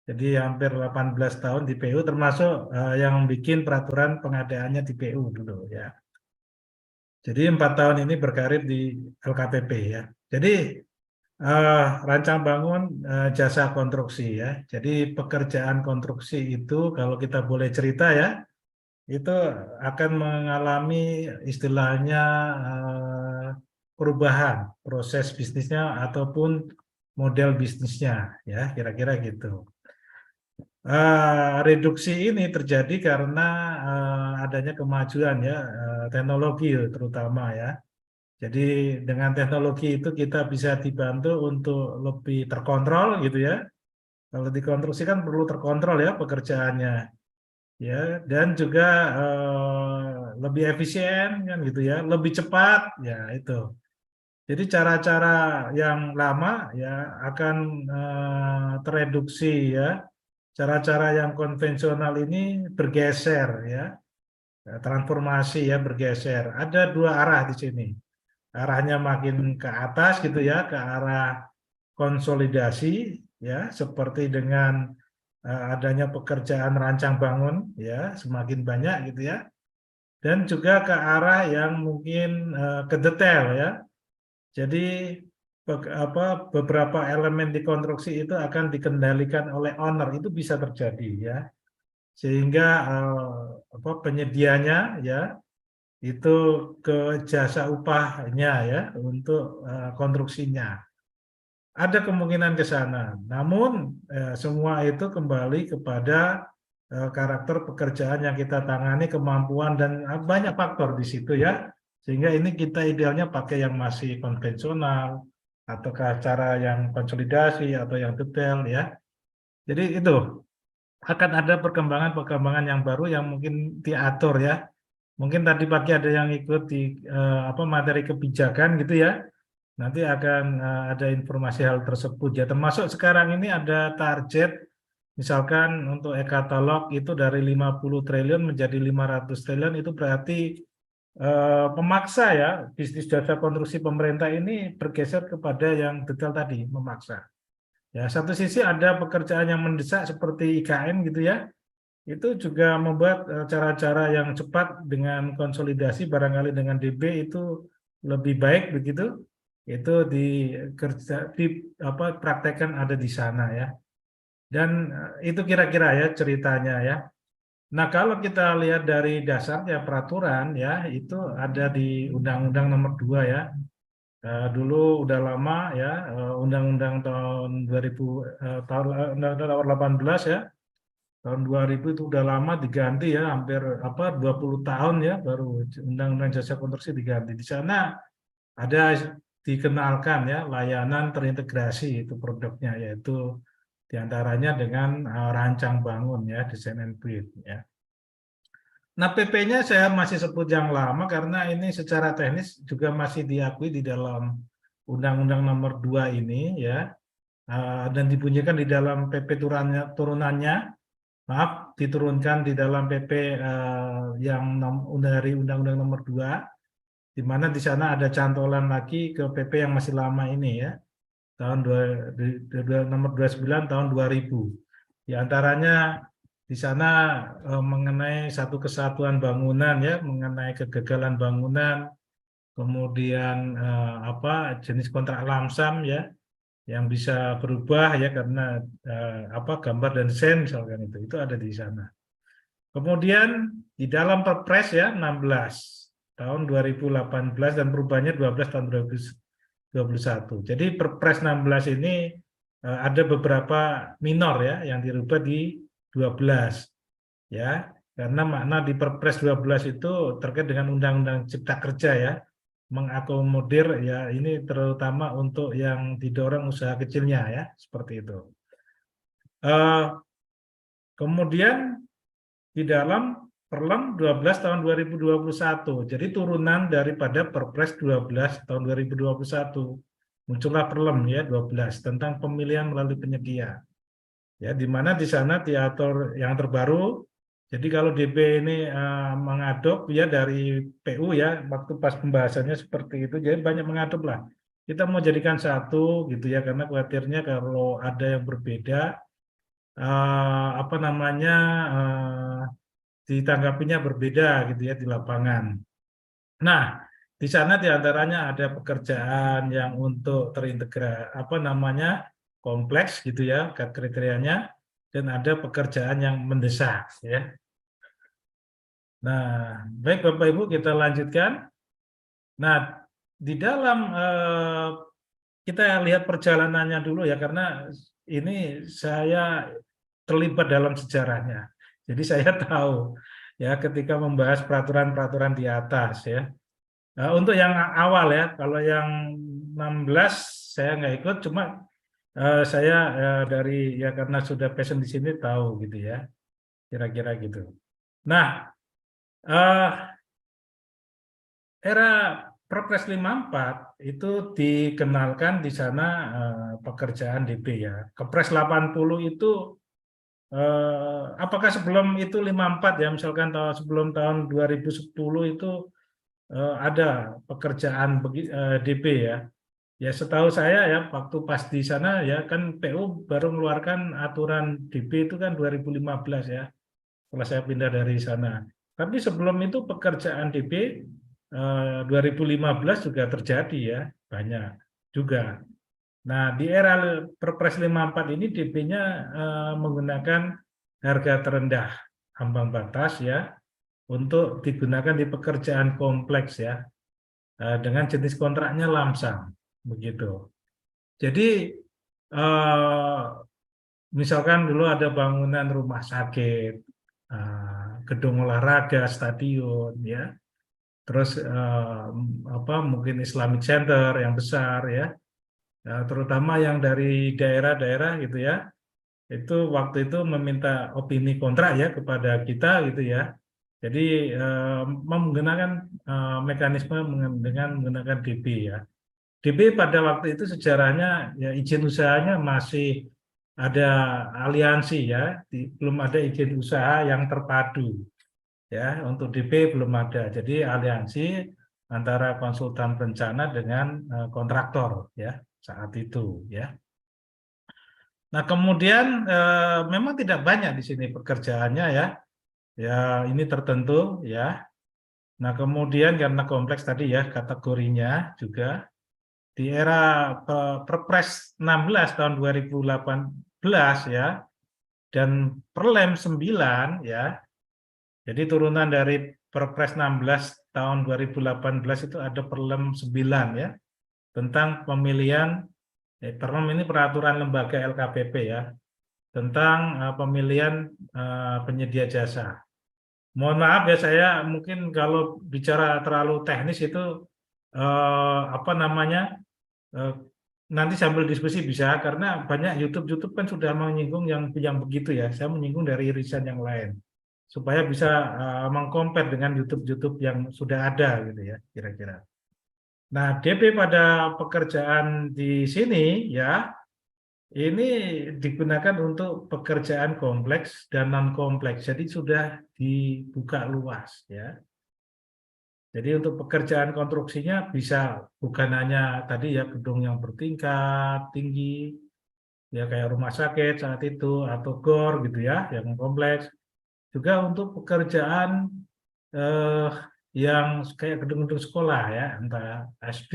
Jadi hampir 18 tahun di PU, termasuk yang bikin peraturan pengadaannya di PU dulu ya. Jadi 4 tahun ini berkarir di LKPP ya. Jadi rancang bangun jasa konstruksi ya. Jadi pekerjaan konstruksi itu kalau kita boleh cerita ya, itu akan mengalami istilahnya eh, perubahan proses bisnisnya ataupun model bisnisnya ya, kira-kira gitu. Reduksi ini terjadi karena adanya kemajuan ya, teknologi terutama ya. Jadi dengan teknologi itu kita bisa dibantu untuk lebih terkontrol gitu ya. Kalau dikonstruksi kan perlu terkontrol ya pekerjaannya ya, dan juga lebih efisien kan gitu ya, lebih cepat ya itu. Jadi cara-cara yang lama ya akan tereduksi ya. Cara-cara yang konvensional ini bergeser ya, transformasi ya bergeser. Ada dua arah di sini. Arahnya makin ke atas gitu ya, ke arah konsolidasi ya, seperti dengan adanya pekerjaan rancang bangun ya, semakin banyak gitu ya. Dan juga ke arah yang mungkin ke detail ya. Jadi beberapa elemen di konstruksi itu akan dikendalikan oleh owner, itu bisa terjadi ya, sehingga penyedianya ya itu ke jasa upahnya ya untuk konstruksinya. Ada kemungkinan ke sana. Namun semua itu kembali kepada karakter pekerjaan yang kita tangani, kemampuan dan banyak faktor di situ ya. Sehingga ini kita idealnya pakai yang masih konvensional ataukah cara yang konsolidasi atau yang detail ya. Jadi itu akan ada perkembangan-perkembangan yang baru yang mungkin diatur ya. Mungkin tadi pagi ada yang ikut di materi kebijakan gitu ya. Nanti akan ada informasi hal tersebut ya. Termasuk sekarang ini ada target misalkan untuk e-katalog itu dari 50 triliun menjadi 500 triliun, itu berarti memaksa ya, bisnis jasa konstruksi pemerintah ini bergeser kepada yang detail tadi, memaksa. Ya, satu sisi ada pekerjaan yang mendesak seperti IKN gitu ya, itu juga membuat cara-cara yang cepat dengan konsolidasi barangkali dengan DB itu lebih baik begitu. Itu praktekkan ada di sana ya. Dan itu kira-kira ya ceritanya ya. Nah, kalau kita lihat dari dasarnya peraturan ya, itu ada di Undang-Undang Nomor 2 ya. Dulu udah lama ya, Undang-Undang tahun 2000, Undang-Undang nomor 18 ya, tahun 2000 itu udah lama diganti ya, hampir 20 tahun ya baru Undang-Undang Jasa Konstruksi diganti. Di sana ada dikenalkan ya layanan terintegrasi itu produknya, yaitu diantaranya dengan rancang bangun ya, design and build ya. Nah, PP-nya saya masih sebut yang lama karena ini secara teknis juga masih diakui di dalam Undang-Undang Nomor 2 ini ya, dan dibunyikan di dalam PP turunannya, maaf, diturunkan di dalam PP yang dari Undang-Undang Nomor 2, di mana di sana ada cantolan lagi ke PP yang masih lama ini ya, tahun nomor 29 tahun 2000. Di antaranya di sana mengenai satu kesatuan bangunan ya, mengenai kegagalan bangunan, kemudian jenis kontrak lamsam ya, yang bisa berubah ya karena gambar dan desain misalkan itu ada di sana. Kemudian di dalam Perpres ya 16 tahun 2018 dan perubahannya 12 tahun 2021. Jadi Perpres 16 ini ada beberapa minor ya yang dirubah di 12 ya, karena makna di Perpres 12 itu terkait dengan Undang-Undang Cipta Kerja ya, mengakomodir ya ini terutama untuk yang didorong usaha kecilnya ya, seperti itu. Kemudian di dalam Perlem 12 tahun 2021. Jadi turunan daripada Perpres 12 tahun 2021. Muncullah Perlem ya 12 tentang pemilihan melalui penyedia. Ya, di mana di sana diatur yang terbaru. Jadi kalau DB ini mengadop ya dari PU ya, waktu pas pembahasannya seperti itu, jadi banyak mengadop lah. Kita mau jadikan satu gitu ya, karena khawatirnya kalau ada yang berbeda apa namanya ditanggapinya berbeda gitu ya di lapangan. Nah, di sana diantaranya ada pekerjaan yang untuk terintegrasi apa namanya kompleks gitu ya kriterianya, dan ada pekerjaan yang mendesak ya. Nah, baik Bapak Ibu kita lanjutkan. Nah, di dalam kita lihat perjalanannya dulu ya, karena ini saya terlibat dalam sejarahnya. Jadi saya tahu ya ketika membahas peraturan-peraturan di atas ya. Nah, untuk yang awal ya, kalau yang 16 saya nggak ikut, cuma saya dari ya karena sudah passion di sini tahu gitu ya, kira-kira gitu. Nah, eh, era Perpres 54 itu dikenalkan di sana pekerjaan DP ya. Kepres 80 itu apakah sebelum itu 54 ya, misalkan sebelum tahun 2010 itu ada pekerjaan DP ya. Ya setahu saya ya waktu pas di sana ya kan PU baru mengeluarkan aturan DP itu kan 2015 ya, setelah saya pindah dari sana. Tapi sebelum itu pekerjaan DP 2015 juga terjadi ya, banyak juga. Nah, di era Perpres 54 ini DP-nya menggunakan harga terendah ambang batas ya untuk digunakan di pekerjaan kompleks ya, dengan jenis kontraknya lamsam begitu. Jadi eh, misalkan dulu ada bangunan rumah sakit, gedung olahraga, stadion ya, terus apa mungkin Islamic Center yang besar ya, terutama yang dari daerah-daerah gitu ya, itu waktu itu meminta opini kontrak ya kepada kita gitu ya. Jadi menggunakan mekanisme dengan menggunakan DP ya. DP pada waktu itu sejarahnya ya izin usahanya masih ada aliansi ya, belum ada izin usaha yang terpadu ya, untuk DP belum ada. Jadi aliansi antara konsultan bencana dengan kontraktor ya saat itu ya. Nah, kemudian memang tidak banyak di sini pekerjaannya ya. Ya, ini tertentu ya. Nah, kemudian karena kompleks tadi ya kategorinya juga di era Perpres 16 tahun 2018 ya dan Perlem 9 ya. Jadi turunan dari Perpres 16 tahun 2018 itu ada Perlem 9 ya tentang pemilihan Perlem ini peraturan lembaga LKPP ya tentang pemilihan penyedia jasa. Mohon maaf ya saya mungkin kalau bicara terlalu teknis itu apa namanya nanti sambil diskusi bisa karena banyak YouTube kan sudah menyinggung yang begitu ya. Saya menyinggung dari irisan yang lain supaya bisa mengcompare dengan YouTube yang sudah ada gitu ya kira-kira. Nah, DP pada pekerjaan di sini ya ini digunakan untuk pekerjaan kompleks dan non kompleks. Jadi sudah dibuka luas ya. Jadi untuk pekerjaan konstruksinya bisa bukan hanya tadi ya gedung yang bertingkat tinggi ya kayak rumah sakit saat itu atau GOR gitu ya yang kompleks. Juga untuk pekerjaan eh, yang kayak gedung-gedung sekolah ya entah SD,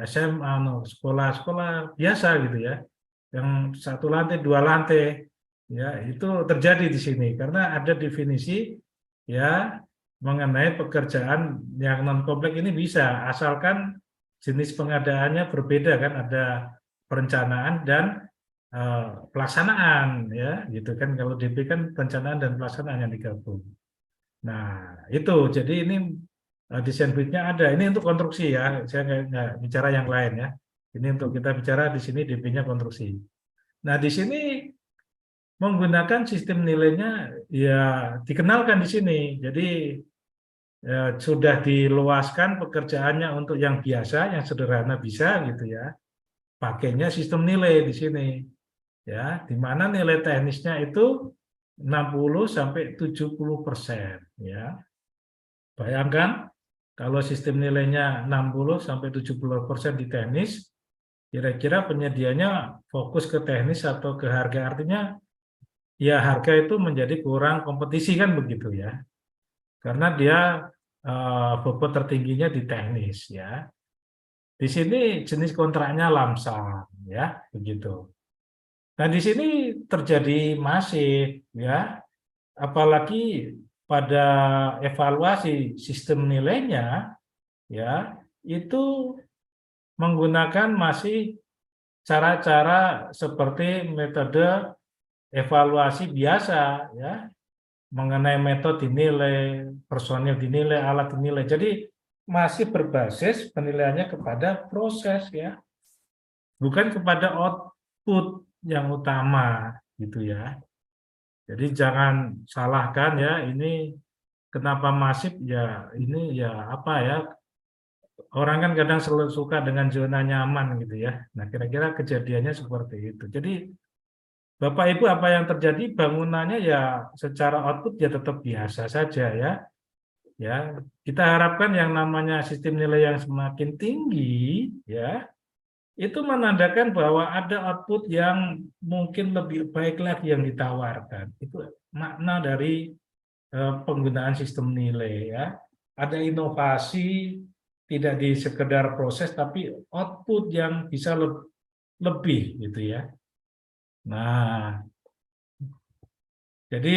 SMA, sekolah-sekolah biasa gitu ya yang satu lantai dua lantai ya itu terjadi di sini karena ada definisi ya mengenai pekerjaan yang non kompleks ini bisa asalkan jenis pengadaannya berbeda kan ada perencanaan dan pelaksanaan ya gitu kan kalau DP kan perencanaan dan pelaksanaan yang digabung. Nah itu jadi ini desain build-nya ada ini untuk konstruksi ya saya nggak bicara yang lain ya ini untuk kita bicara di sini DP-nya konstruksi. Nah di sini menggunakan sistem nilainya ya dikenalkan di sini jadi ya, sudah diluaskan pekerjaannya untuk yang biasa, yang sederhana bisa gitu ya. Pakainya sistem nilai di sini ya, di mana nilai teknisnya itu 60 sampai 70% ya. Bayangkan kalau sistem nilainya 60 sampai 70% di teknis, kira-kira penyedianya fokus ke teknis atau ke harga, artinya ya harga itu menjadi kurang kompetisi kan begitu ya, karena dia bobot tertingginya di teknis ya. Di sini jenis kontraknya lamsam ya begitu. Nah di sini terjadi masif ya, apalagi pada evaluasi sistem nilainya ya, itu menggunakan masih cara-cara seperti metode evaluasi biasa ya, mengenai metode dinilai, personil dinilai, alat dinilai. Jadi masih berbasis penilaiannya kepada proses ya, bukan kepada output yang utama gitu ya. Jadi jangan salahkan ya, ini kenapa masif ya, ini ya apa ya, orang kan kadang selalu suka dengan zona nyaman gitu ya. Nah kira-kira kejadiannya seperti itu. Jadi Bapak Ibu, apa yang terjadi, bangunannya ya secara output ya tetap biasa saja ya. Ya, kita harapkan yang namanya sistem nilai yang semakin tinggi ya, itu menandakan bahwa ada output yang mungkin lebih baik lagi yang ditawarkan. Itu makna dari penggunaan sistem nilai ya. Ada inovasi, tidak di sekedar proses tapi output yang bisa lebih gitu ya. Nah, jadi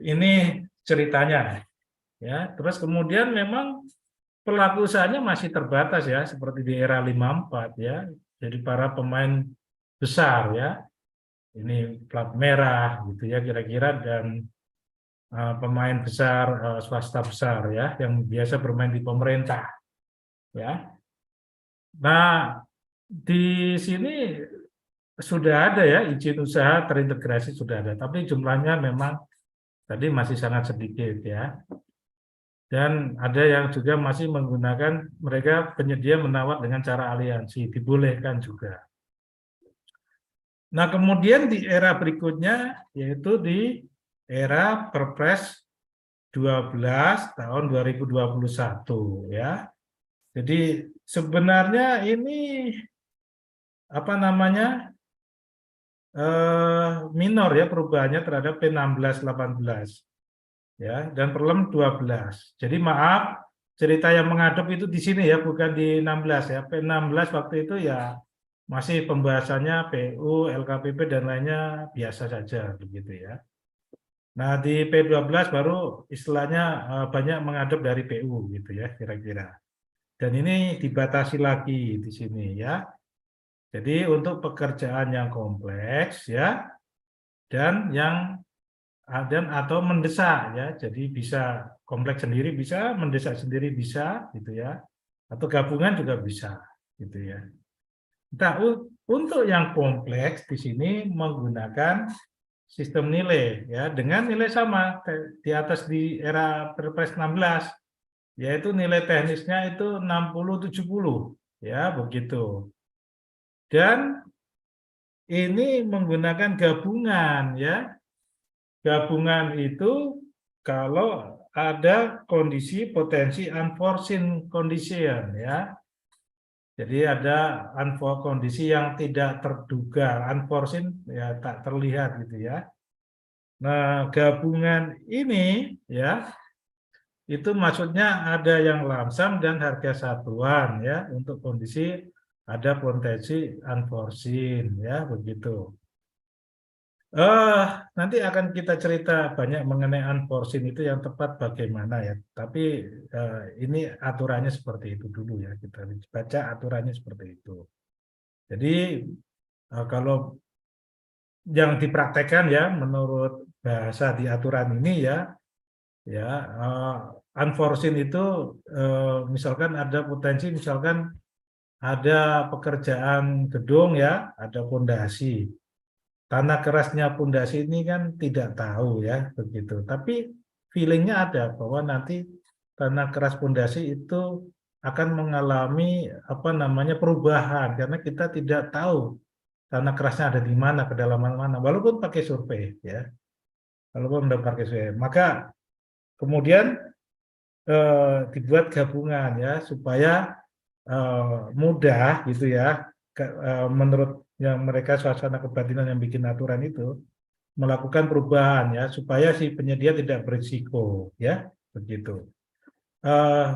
ini ceritanya ya. Terus kemudian memang pelaku usahanya masih terbatas ya, seperti di era 54 ya. Jadi para pemain besar ya, ini plat merah gitu ya kira-kira, dan pemain besar swasta besar ya, yang biasa bermain di pemerintah ya. Nah, di sini sudah ada ya izin usaha terintegrasi sudah ada, tapi jumlahnya memang tadi masih sangat sedikit ya. Dan ada yang juga masih menggunakan, mereka penyedia menawar dengan cara aliansi, dibolehkan juga. Nah, kemudian di era berikutnya, yaitu di era Perpres 12 tahun 2021 ya. Jadi sebenarnya ini apa namanya, minor ya perubahannya terhadap P16-18 ya, dan Perlem 12. Jadi maaf, cerita yang menghadap itu di sini ya, bukan di 16 ya. P16 waktu itu ya masih pembahasannya PU, LKPP dan lainnya biasa saja begitu ya. Nah, di P12 baru istilahnya banyak menghadap dari PU gitu ya kira-kira. Dan ini dibatasi lagi di sini ya. Jadi untuk pekerjaan yang kompleks ya, dan yang dan atau mendesak ya. Jadi bisa kompleks sendiri bisa, mendesak sendiri bisa gitu ya. Atau gabungan juga bisa gitu ya. Nah, untuk yang kompleks di sini menggunakan sistem nilai ya, dengan nilai sama di atas di era Perpres 16, yaitu nilai teknisnya itu 60-70 ya begitu. Dan ini menggunakan gabungan ya. Gabungan itu kalau ada kondisi potensi unforeseen condition ya. Jadi ada kondisi yang tidak terduga, unforeseen ya tak terlihat gitu ya. Nah, gabungan ini ya itu maksudnya ada yang lamsam dan harga satuan ya, untuk kondisi ada potensi unforeseen ya begitu. Nanti akan kita cerita banyak mengenai unforeseen itu yang tepat bagaimana ya. Tapi ini aturannya seperti itu dulu ya. Kita baca aturannya seperti itu. Jadi kalau yang dipraktekkan ya menurut bahasa di aturan ini ya, ya unforeseen itu misalkan ada potensi, misalkan ada pekerjaan gedung ya, ada fondasi. Tanah kerasnya pondasi ini kan tidak tahu ya begitu, tapi feelingnya ada bahwa nanti tanah keras pondasi itu akan mengalami apa namanya perubahan, karena kita tidak tahu tanah kerasnya ada di mana, kedalaman mana, walaupun pakai survei ya, walaupun udah pakai survei, maka kemudian dibuat gabungan ya supaya mudah gitu ya. menurut yang mereka suasana kebatinan yang bikin aturan itu melakukan perubahan ya supaya si penyedia tidak berisiko ya begitu. Eh,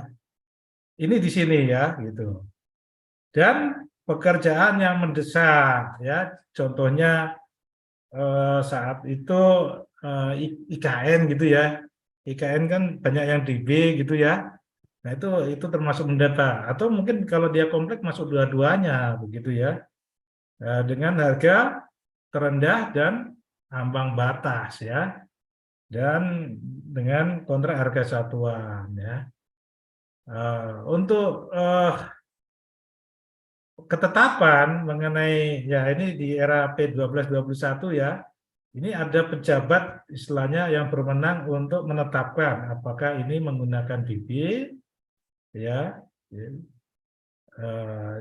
ini di sini ya gitu. Dan pekerjaan yang mendesak ya contohnya saat itu IKN gitu ya. IKN kan banyak yang DB gitu ya. Nah, itu termasuk mendata atau mungkin kalau dia komplek masuk dua-duanya begitu ya. Dengan harga terendah dan ambang batas ya. Dan dengan kontrak harga satuan ya. Untuk ketetapan mengenai ya ini di era P1221 ya. Ini ada pejabat istilahnya yang berwenang untuk menetapkan apakah ini menggunakan DB ya.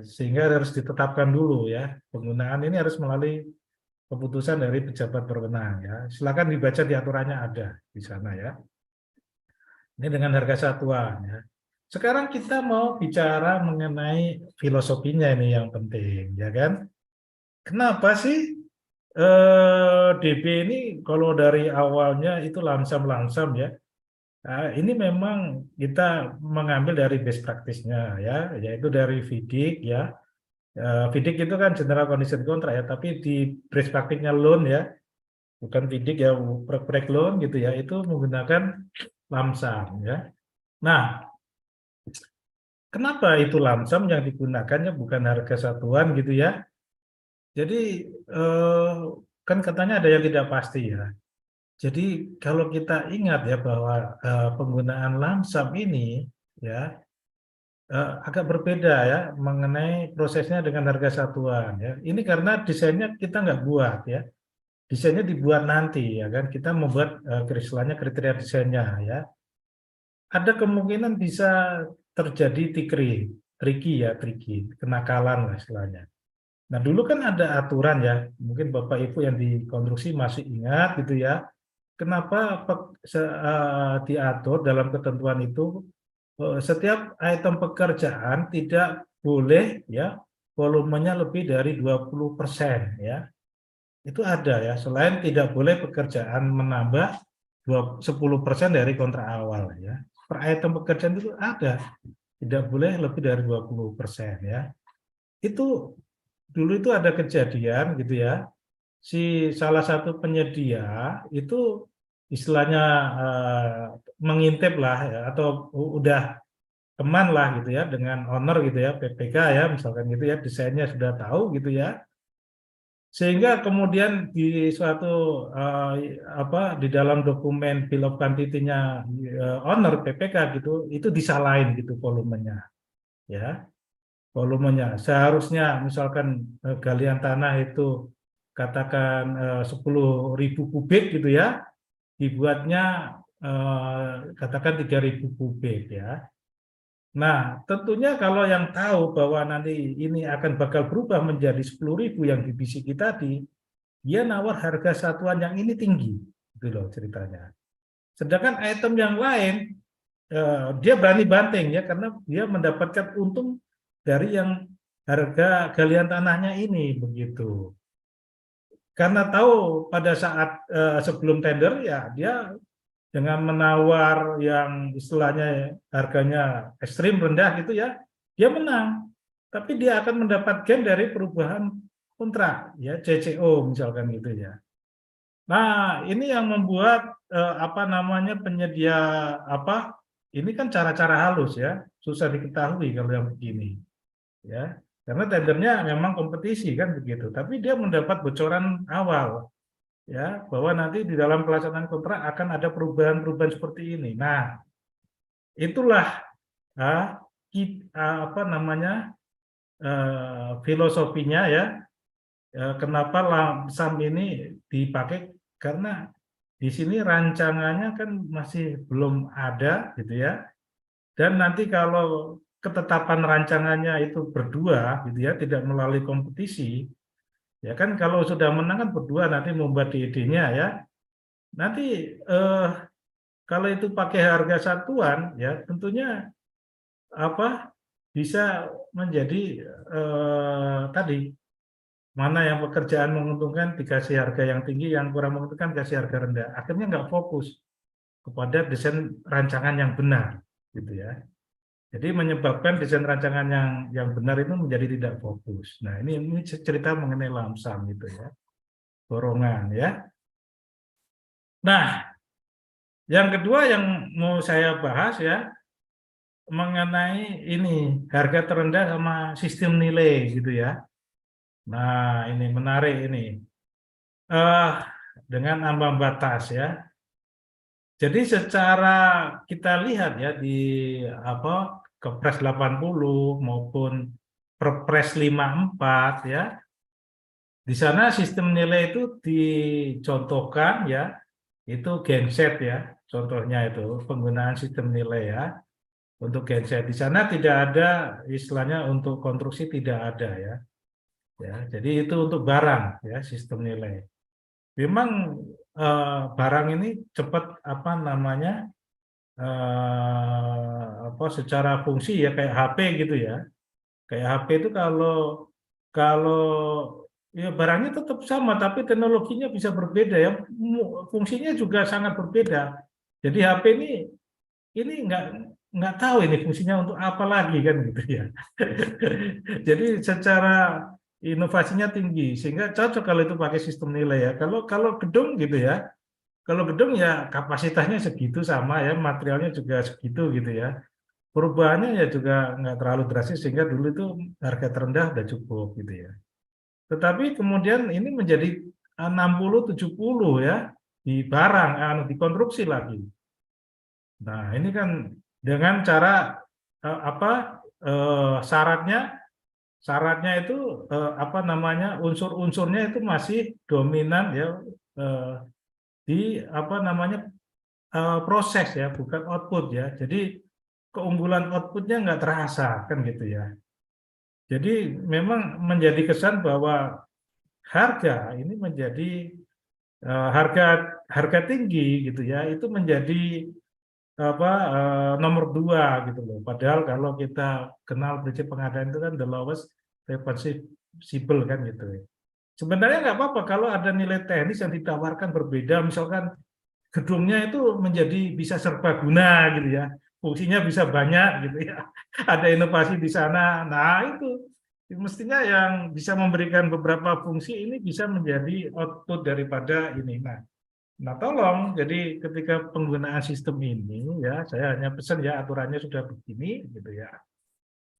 Sehingga harus ditetapkan dulu ya. Penggunaan ini harus melalui keputusan dari pejabat berwenang ya. Silakan dibaca di aturannya ada di sana ya. Ini dengan harga satuan ya. Sekarang kita mau bicara mengenai filosofinya ini yang penting ya kan. Kenapa sih DB ini kalau dari awalnya itu langsam-langsam ya. Nah, ini memang kita mengambil dari best practice-nya ya, yaitu dari FIDIC ya. FIDIC itu kan General Condition Contract ya, tapi di best practice-nya loan ya, bukan FIDIC ya, break loan gitu ya, itu menggunakan lamsam ya. Nah, kenapa itu lamsam yang digunakannya bukan harga satuan gitu ya? Jadi kan katanya ada yang tidak pasti ya. Jadi kalau kita ingat ya bahwa penggunaan lamsam ini ya agak berbeda ya mengenai prosesnya dengan harga satuan ya. Ini karena desainnya kita nggak buat ya. Desainnya dibuat nanti ya kan. Kita membuat istilahnya kriteria desainnya ya. Ada kemungkinan bisa terjadi tricky, kenakalan lah istilahnya. Nah dulu kan ada aturan ya, mungkin Bapak Ibu yang di konstruksi masih ingat gitu ya. Kenapa diatur dalam ketentuan itu setiap item pekerjaan tidak boleh ya volumenya lebih dari 20% ya. Itu ada ya, selain tidak boleh pekerjaan menambah 10% dari kontrak awal ya. Per item pekerjaan itu ada, tidak boleh lebih dari 20% ya. Itu dulu itu ada kejadian gitu ya. Si salah satu penyedia itu istilahnya mengintip lah ya, atau udah teman lah gitu ya dengan owner gitu ya PPK ya misalkan gitu ya desainnya sudah tahu gitu ya sehingga kemudian di suatu di dalam dokumen bill of quantity-nya owner PPK gitu itu disalahin gitu volumenya ya volumenya seharusnya misalkan galian tanah itu katakan 10.000 kubik gitu ya dibuatnya katakan 3.000 kubik ya. Nah, tentunya kalau yang tahu bahwa nanti ini akan bakal berubah menjadi 10.000 yang dibisiki tadi, dia nawar harga satuan yang ini tinggi, gitu loh ceritanya. Sedangkan item yang lain, dia berani banting ya, karena dia mendapatkan untung dari yang harga galian tanahnya ini, begitu. Karena tahu pada saat sebelum tender ya dia dengan menawar yang istilahnya harganya ekstrim rendah gitu ya, dia menang. Tapi dia akan mendapat gain dari perubahan kontrak, ya CCO misalkan gitu ya. Nah ini yang membuat penyedia ini kan cara-cara halus ya, susah diketahui kalau yang begini, ya. Karena tendernya memang kompetisi kan begitu, tapi dia mendapat bocoran awal ya bahwa nanti di dalam pelaksanaan kontrak akan ada perubahan-perubahan seperti ini. Nah, itulah filosofinya ya. Kenapa lamsam ini dipakai karena di sini rancangannya kan masih belum ada gitu ya. Dan nanti kalau ketetapan rancangannya itu berdua gitu ya, tidak melalui kompetisi, ya kan kalau sudah menang kan berdua nanti membuat ide-nya ya. Nanti kalau itu pakai harga satuan ya tentunya bisa menjadi tadi, mana yang pekerjaan menguntungkan dikasih harga yang tinggi, yang kurang menguntungkan kasih harga rendah. Akhirnya nggak fokus kepada desain rancangan yang benar, gitu ya. Jadi menyebabkan desain rancangan yang benar itu menjadi tidak fokus. Nah, ini cerita mengenai lamsam gitu ya, dorongan ya. Nah, yang kedua yang mau saya bahas ya mengenai ini harga terendah sama sistem nilai gitu ya. Nah, ini menarik ini. Eh dengan ambang batas ya. Jadi secara kita lihat ya di apa Kepres 80 maupun Perpres 54 ya. Di sana sistem nilai itu dicontohkan ya, itu genset ya. Contohnya itu penggunaan sistem nilai ya untuk genset. Di sana tidak ada istilahnya untuk konstruksi tidak ada ya. Ya, jadi itu untuk barang ya sistem nilai. Memang barang ini cepat apa namanya apa secara fungsi ya kayak HP gitu ya. Kayak HP itu kalau kalau ya barangnya tetap sama tapi teknologinya bisa berbeda ya. Fungsinya juga sangat berbeda. Jadi HP ini nggak tahu ini fungsinya untuk apa lagi kan gitu ya. Jadi secara inovasinya tinggi sehingga cocok kalau itu pakai sistem nilai ya. Kalau kalau gedung gitu ya. Kalau gedung ya kapasitasnya segitu sama ya, materialnya juga segitu gitu ya. Perubahannya ya juga nggak terlalu drastis sehingga dulu itu harga terendah udah cukup gitu ya. Tetapi kemudian ini menjadi 60-70 ya di barang, dikonstruksi lagi. Nah ini kan dengan cara apa syaratnya itu apa namanya unsur-unsurnya itu masih dominan ya di apa namanya proses ya bukan output ya. Jadi keunggulan outputnya nggak terasa kan gitu ya. Jadi memang menjadi kesan bahwa harga ini menjadi harga harga tinggi gitu ya itu menjadi apa nomor dua gitu loh. Padahal kalau kita kenal prinsip pengadaan itu kan the lowest responsible kan gitu. Sebenarnya nggak apa-apa kalau ada nilai teknis yang ditawarkan berbeda, misalkan gedungnya itu menjadi bisa serbaguna gitu ya, fungsinya bisa banyak gitu ya, ada inovasi di sana. Nah itu mestinya yang bisa memberikan beberapa fungsi ini bisa menjadi output daripada ini. Nah, tolong jadi ketika penggunaan sistem ini ya, saya hanya pesan ya aturannya sudah begini gitu ya.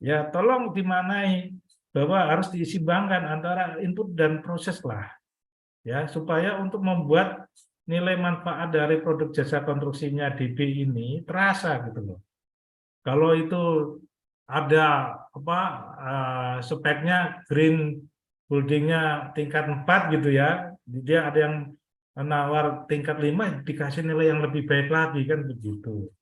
Ya tolong dimanai bahwa harus diseimbangkan antara input dan proses lah ya supaya untuk membuat nilai manfaat dari produk jasa konstruksinya DB ini terasa gitu loh. Kalau itu ada apa speknya green buildingnya tingkat 4 gitu ya, dia ada yang menawar tingkat 5 dikasih nilai yang lebih baik lagi kan begitu.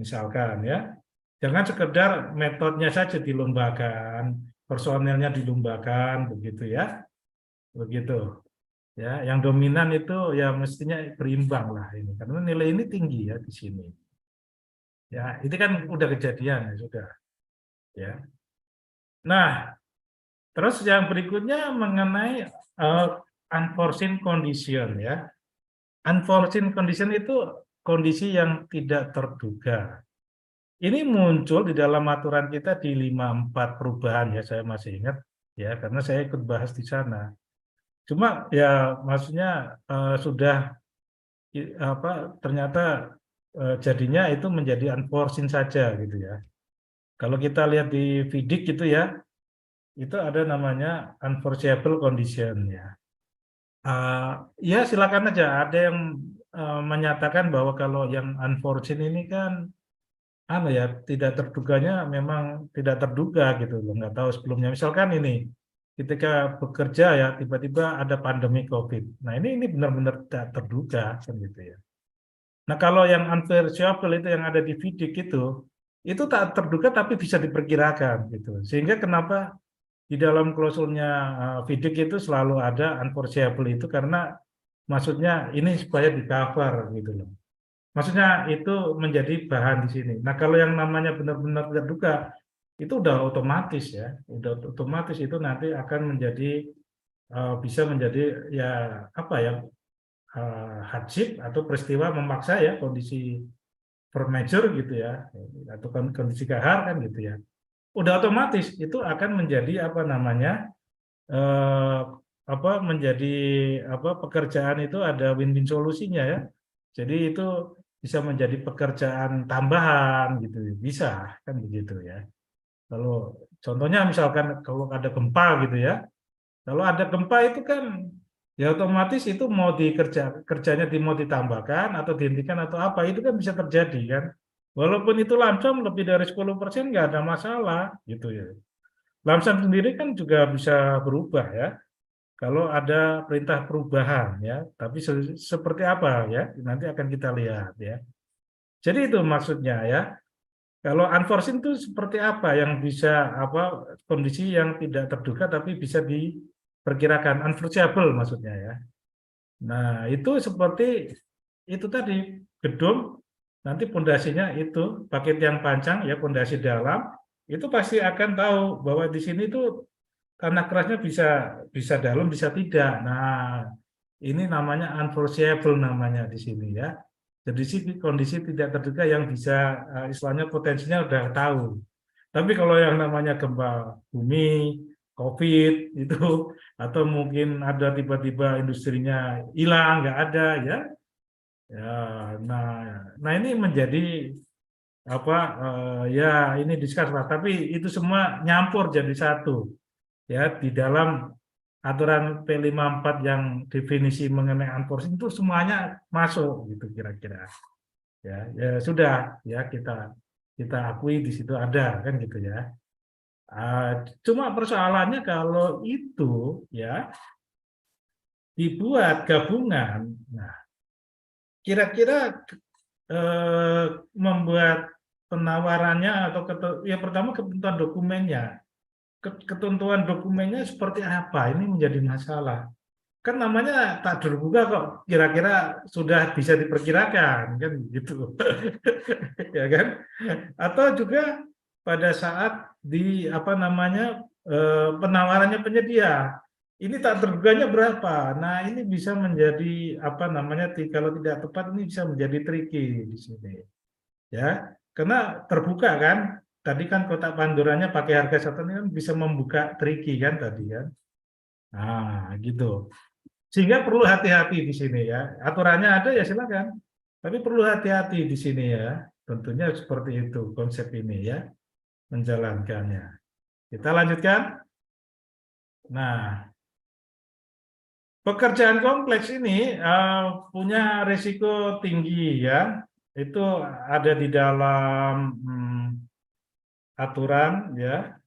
Misalkan ya. Jangan sekedar metodenya saja dilombakan, personelnya dilombakan begitu ya. Begitu. Ya, yang dominan itu ya mestinya berimbang lah ini karena nilai ini tinggi ya di sini. Ya, ini kan udah kejadian ya sudah. Ya. Nah, terus yang berikutnya mengenai unforeseen condition ya. Unforeseen condition itu kondisi yang tidak terduga. Ini muncul di dalam aturan kita di 54 perubahan ya, saya masih ingat ya karena saya ikut bahas di sana. Cuma ya maksudnya sudah apa ternyata jadinya itu menjadi unforeseen saja gitu ya. Kalau kita lihat di FIDIK gitu ya, itu ada namanya unforeseeable condition ya. Ya silakan aja. Ada yang menyatakan bahwa kalau yang unforeseen ini kan ya tidak terduganya memang tidak terduga gitu loh, nggak tahu sebelumnya. Misalkan ini ketika bekerja ya tiba-tiba ada pandemi COVID. Nah ini benar-benar tidak terduga kan gitu ya. Nah kalau yang unforeseeable itu yang ada di FIDIK itu tak terduga tapi bisa diperkirakan gitu. Sehingga kenapa di dalam klausulnya FIDIK itu selalu ada unforeseeable itu karena maksudnya ini supaya di cover gitu loh. Maksudnya itu menjadi bahan di sini. Nah kalau yang namanya benar-benar terduga itu udah otomatis ya, udah otomatis itu nanti akan menjadi bisa menjadi ya apa ya hardship atau peristiwa memaksa ya kondisi force majeure gitu ya atau kondisi kahar kan gitu ya. Udah otomatis itu akan menjadi apa namanya eh, apa menjadi apa pekerjaan itu ada win-win solusinya ya. Jadi itu bisa menjadi pekerjaan tambahan gitu, bisa kan begitu ya. Kalau contohnya misalkan kalau ada gempa gitu ya, kalau ada gempa itu kan ya otomatis itu mau kerjanya mau ditambahkan atau dihentikan atau apa itu kan bisa terjadi kan. Walaupun itu lamsam lebih dari 10% nggak ada masalah gitu ya. Lamsam sendiri kan juga bisa berubah ya. Kalau ada perintah perubahan ya, tapi seperti apa ya nanti akan kita lihat ya. Jadi itu maksudnya ya. Kalau unforeseen itu seperti apa yang bisa apa kondisi yang tidak terduga tapi bisa diperkirakan unforeseeable maksudnya ya. Nah, itu seperti itu tadi gedung nanti pondasinya itu pakai tiang panjang ya pondasi dalam itu pasti akan tahu bahwa di sini tuh tanah kerasnya bisa bisa dalam bisa tidak. Nah, ini namanya unforeseeable namanya di sini ya. Jadi sih kondisi tidak terduga yang bisa istilahnya potensinya udah tahu. Tapi kalau yang namanya gempa bumi, COVID itu atau mungkin ada tiba-tiba industrinya hilang nggak ada ya. Ya, nah, nah ini menjadi apa ya ini diskus lah. Tapi itu semua nyampur jadi satu ya di dalam aturan P54 yang definisi mengenai unforeseen itu semuanya masuk gitu kira-kira ya ya sudah ya kita akui di situ ada kan gitu ya. Cuma persoalannya kalau itu ya dibuat gabungan, nah kira-kira membuat penawarannya atau ya pertama ketentuan dokumennya, ketentuan dokumennya seperti apa ini menjadi masalah. Kan namanya tak terbuka kok kira-kira sudah bisa diperkirakan kan gitu ya kan atau juga pada saat di apa namanya penawarannya penyedia ini tak terduganya berapa nah ini bisa menjadi apa namanya kalau tidak tepat ini bisa menjadi tricky di sini ya karena terbuka kan tadi kan kotak Pandoranya pakai harga satu ini kan bisa membuka tricky kan tadi kan nah gitu sehingga perlu hati-hati di sini ya. Aturannya ada ya silakan. Tapi perlu hati-hati di sini ya. Tentunya seperti itu konsep ini ya, menjalankannya. Kita lanjutkan. Nah, pekerjaan kompleks ini punya risiko tinggi ya. Itu ada di dalam aturan ya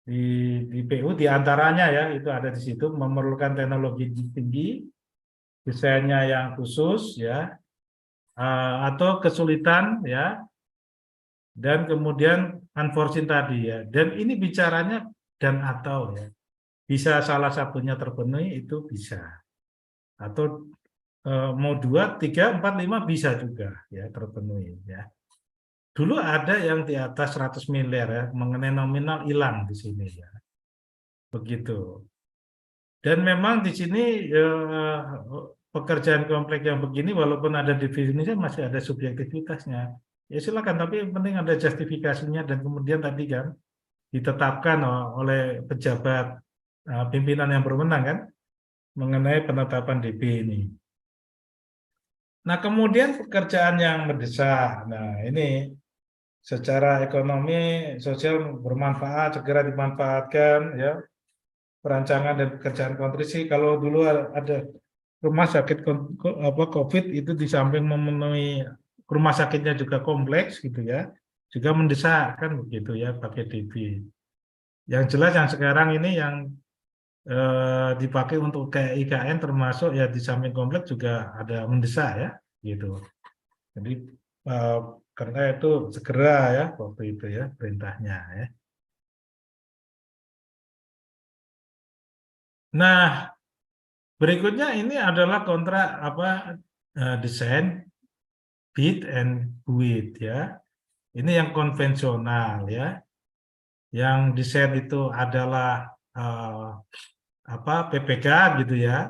di PU diantaranya ya itu ada di situ memerlukan teknologi tinggi, desainnya yang khusus ya atau kesulitan ya dan kemudian unforeseen tadi ya dan ini bicaranya dan atau ya bisa salah satunya terpenuhi itu bisa atau mau 2, 3, 4, 5 bisa juga ya terpenuhi ya dulu ada yang di atas 100 miliar ya mengenai nominal hilang di sini ya begitu dan memang di sini pekerjaan kompleks yang begini walaupun ada definisinya masih ada subjektivitasnya. Ya silakan, tapi yang penting ada justifikasinya dan kemudian tadi kan ditetapkan oleh pejabat pimpinan yang berwenang kan mengenai penetapan DP ini. Nah, kemudian pekerjaan yang mendesak. Nah, ini secara ekonomi sosial bermanfaat, segera dimanfaatkan ya. Perancangan dan pekerjaan konstruksi kalau dulu ada rumah sakit COVID itu di samping memenuhi rumah sakitnya juga kompleks gitu ya, juga mendesak kan begitu ya pakai DB. Yang jelas yang sekarang ini yang dipakai untuk kayak IKN termasuk ya di samping kompleks juga ada mendesak ya gitu. Jadi eh, karena itu segera ya waktu itu ya perintahnya ya. Nah, berikutnya ini adalah kontrak apa desain bid and build ya. Ini yang konvensional ya. yang desain itu adalah PPK gitu ya.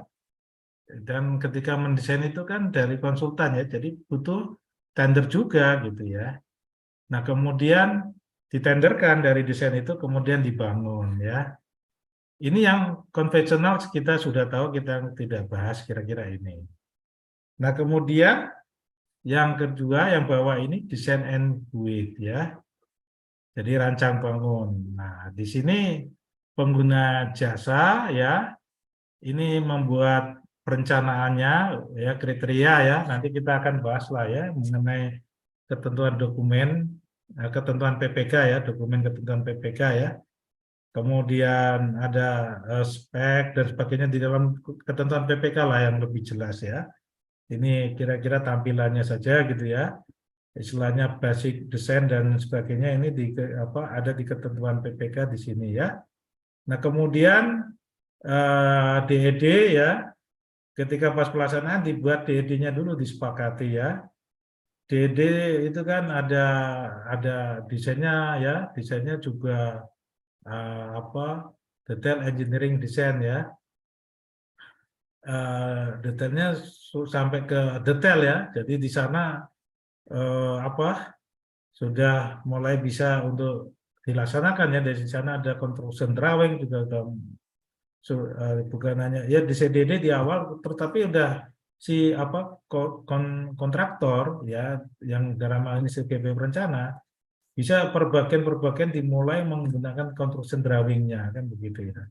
Dan ketika mendesain itu kan dari konsultan ya, jadi butuh tender juga gitu ya. Nah, kemudian ditenderkan dari desain itu kemudian dibangun ya. Ini yang konvensional kita sudah tahu, kita tidak bahas kira-kira ini. Nah, kemudian yang kedua yang bawah ini design and build ya. Jadi rancang bangun. Nah, di sini pengguna jasa ya ini membuat perencanaannya ya, kriteria ya. Nanti kita akan bahas lah ya mengenai ketentuan dokumen, ketentuan PPK ya, dokumen ketentuan PPK ya. Kemudian ada spek dan sebagainya di dalam ketentuan PPK lah yang lebih jelas ya. Ini kira-kira tampilannya saja gitu ya. Istilahnya basic design dan sebagainya ini ada di ketentuan PPK di sini ya. Nah, kemudian DED ya, ketika pas pelaksanaan dibuat DED-nya dulu disepakati ya. DED itu kan ada desainnya ya, desainnya juga detail engineering design ya. Detailnya sampai ke detail ya. Jadi di sana sudah mulai bisa untuk dilaksanakan ya. Dari sana ada construction drawing juga bukan hanya ya di CDD di awal, tetapi udah si kontraktor ya yang dalam hal ini CGP perencana bisa perbagian dimulai menggunakan construction drawing-nya kan begitu ya.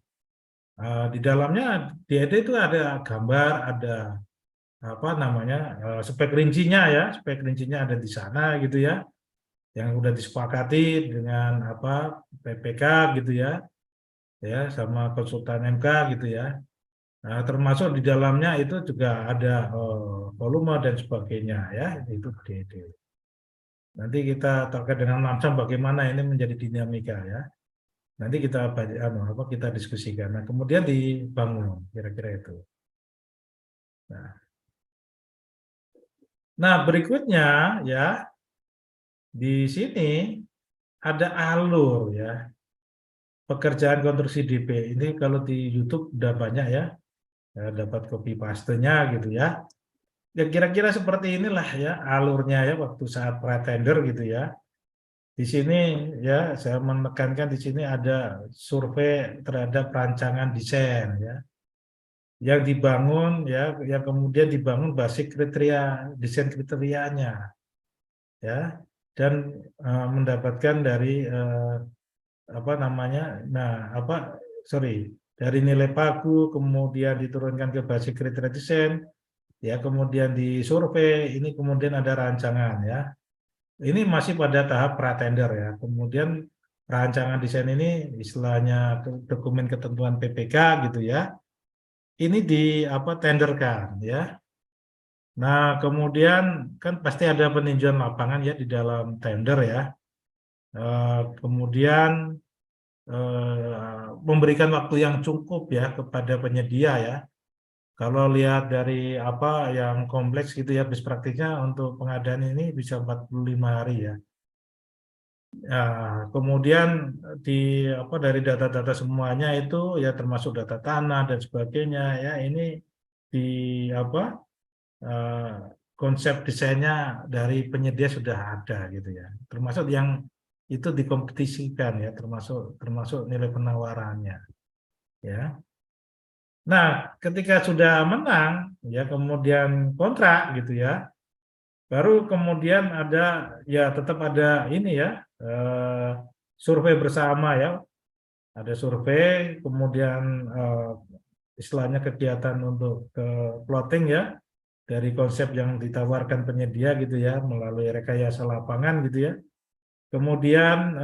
Di dalamnya DED itu ada gambar, ada spek rincinya ya, spek rincinya ada di sana gitu ya, yang udah disepakati dengan PPK gitu ya, sama konsultan MK gitu ya. Nah, termasuk di dalamnya itu juga ada volume dan sebagainya ya, itu DED. Nanti kita terkait dengan langsung bagaimana ini menjadi dinamika ya. Nanti kita diskusikan. Nah, kemudian dibangun kira-kira itu. Nah, berikutnya ya di sini ada alur ya pekerjaan konstruksi DP. Ini kalau di YouTube udah banyak ya, dapat copy paste-nya gitu ya. Ya kira-kira seperti inilah ya alurnya ya waktu saat pretender gitu ya. Di sini ya saya menekankan di sini ada survei terhadap rancangan desain ya. Yang dibangun ya, yang kemudian dibangun basis kriteria desain kriterianya ya, dan mendapatkan dari dari nilai pagu kemudian diturunkan ke basis kriteria desain ya, kemudian disurvei, ini kemudian ada rancangan ya. Ini masih pada tahap pratender ya. Kemudian rancangan desain ini istilahnya dokumen ketentuan PPK gitu ya. Ini tenderkan ya. Nah, kemudian kan pasti ada peninjauan lapangan ya di dalam tender ya. Kemudian memberikan waktu yang cukup ya kepada penyedia ya. Kalau lihat dari yang kompleks gitu ya, best praktiknya untuk pengadaan ini bisa 45 hari ya. Kemudian dari data-data semuanya itu ya termasuk data tanah dan sebagainya ya, ini di eh, konsep desainnya dari penyedia sudah ada gitu ya. Termasuk yang itu dikompetisikan ya, termasuk nilai penawarannya ya. Nah, ketika sudah menang, ya kemudian kontrak gitu ya, baru kemudian ada ya tetap ada ini ya survei bersama ya, ada survei, kemudian istilahnya kegiatan untuk plotting ya dari konsep yang ditawarkan penyedia gitu ya melalui rekayasa lapangan gitu ya. Kemudian